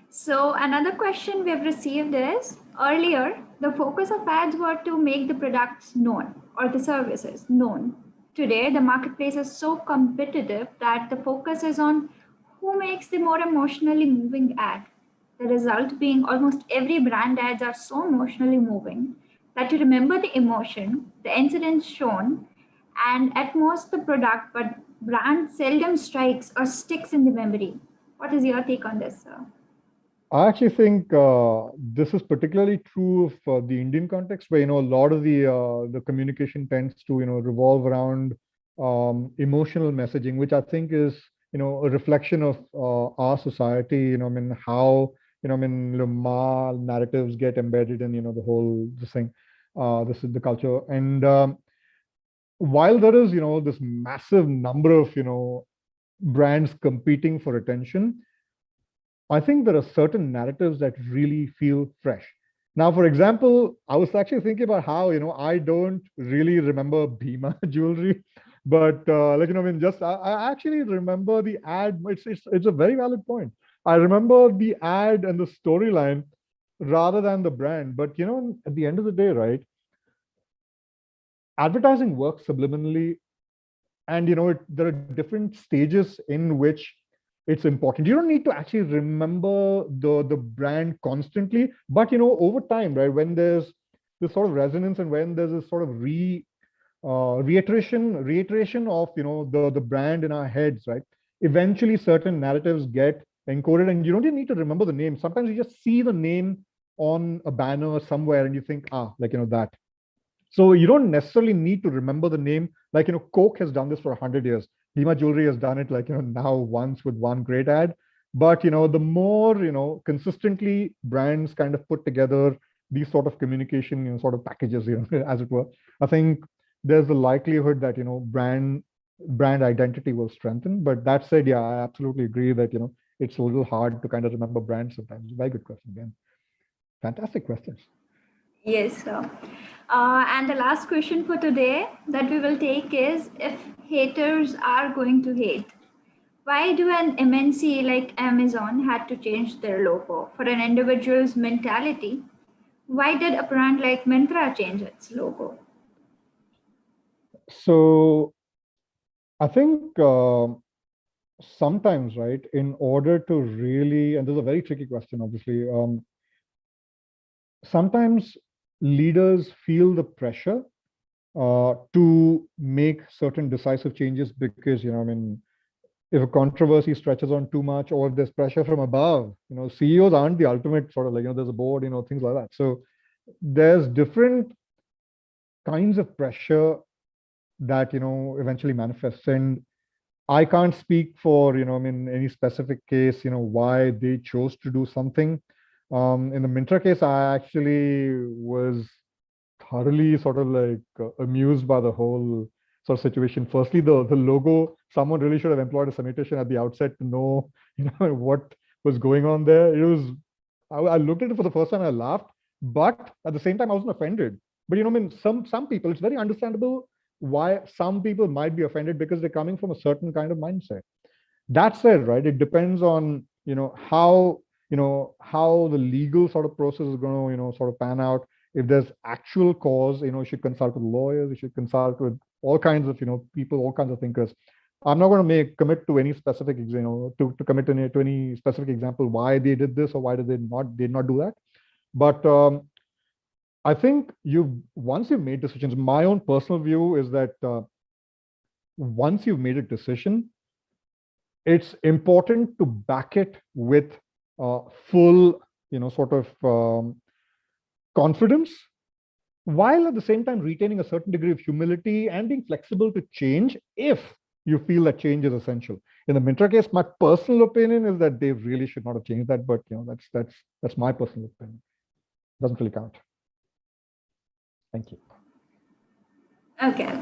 So another question we have received is, earlier, the focus of ads were to make the products known or the services known. Today, the marketplace is so competitive that the focus is on who makes the more emotionally moving ad. The result being almost every brand ads are so emotionally moving that you remember the emotion, the incidents shown, and at most the product, but brand seldom strikes or sticks in the memory. What is your take on this, sir? I actually think this is particularly true of the Indian context, where, a lot of the communication tends to, revolve around emotional messaging, which I think is, a reflection of our society, how, narratives get embedded in, the whole, this thing, this is the culture. And while there is, this massive number of, brands competing for attention, I think there are certain narratives that really feel fresh. Now, for example, I was actually thinking about how, I don't really remember Bhima jewelry, but I actually remember the ad. It's a very valid point. I remember the ad and the storyline rather than the brand. But, at the end of the day, right, advertising works subliminally. And, there are different stages in which it's important. You don't need to actually remember the brand constantly, but over time, right, when there's this sort of resonance and when there's this sort of reiteration of the brand in our heads, right, eventually certain narratives get encoded, and you don't even need to remember the name. Sometimes you just see the name on a banner somewhere and you think, that. So you don't necessarily need to remember the name. Like, Coke has done this for 100 years. Bhima Jewelry has done it now once with one great ad. But, the more, consistently brands kind of put together these sort of communication, sort of packages, as it were, I think there's a likelihood that, brand identity will strengthen. But that said, yeah, I absolutely agree that, it's a little hard to kind of remember brands sometimes. Very good question again. Fantastic questions. Yes, sir. And the last question for today that we will take is, if haters are going to hate, why do an MNC like Amazon had to change their logo for an individual's mentality? Why did a brand like Myntra change its logo? So I think sometimes, right, in order to really, and this is a very tricky question, obviously, sometimes leaders feel the pressure to make certain decisive changes because, if a controversy stretches on too much, or if there's pressure from above, CEOs aren't the ultimate sort of there's a board, things like that. So there's different kinds of pressure that, eventually manifests. And I can't speak for, any specific case, why they chose to do something. In the Myntra case, I actually was thoroughly sort of amused by the whole sort of situation. Firstly, the logo, someone really should have employed a sanitation at the outset to know, what was going on there. It was, I looked at it for the first time, I laughed, but at the same time, I wasn't offended. But, some people, it's very understandable why some people might be offended because they're coming from a certain kind of mindset. That said, right, it depends on, how the legal sort of process is going to, sort of pan out. If there's actual cause, you should consult with lawyers, you should consult with all kinds of, people, all kinds of thinkers. I'm not going to commit to any specific, to commit to any specific example why they did this or why did not do that. But I think once you've made decisions, my own personal view is that once you've made a decision, it's important to back it with full, sort of confidence, while at the same time retaining a certain degree of humility and being flexible to change if you feel that change is essential. In the Myntra case, my personal opinion is that they really should not have changed that, but that's my personal opinion. Doesn't really count. Thank you. Okay.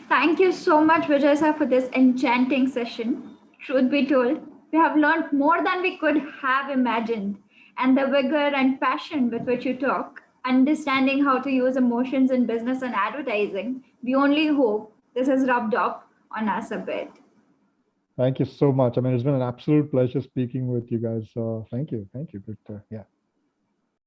Thank you so much, Vijay sir, for this enchanting session. Truth be told, we have learned more than we could have imagined, and the vigor and passion with which you talk, understanding how to use emotions in business and advertising, we only hope this has rubbed off on us a bit. Thank you so much. It's been an absolute pleasure speaking with you guys. Thank you. Good. Yeah.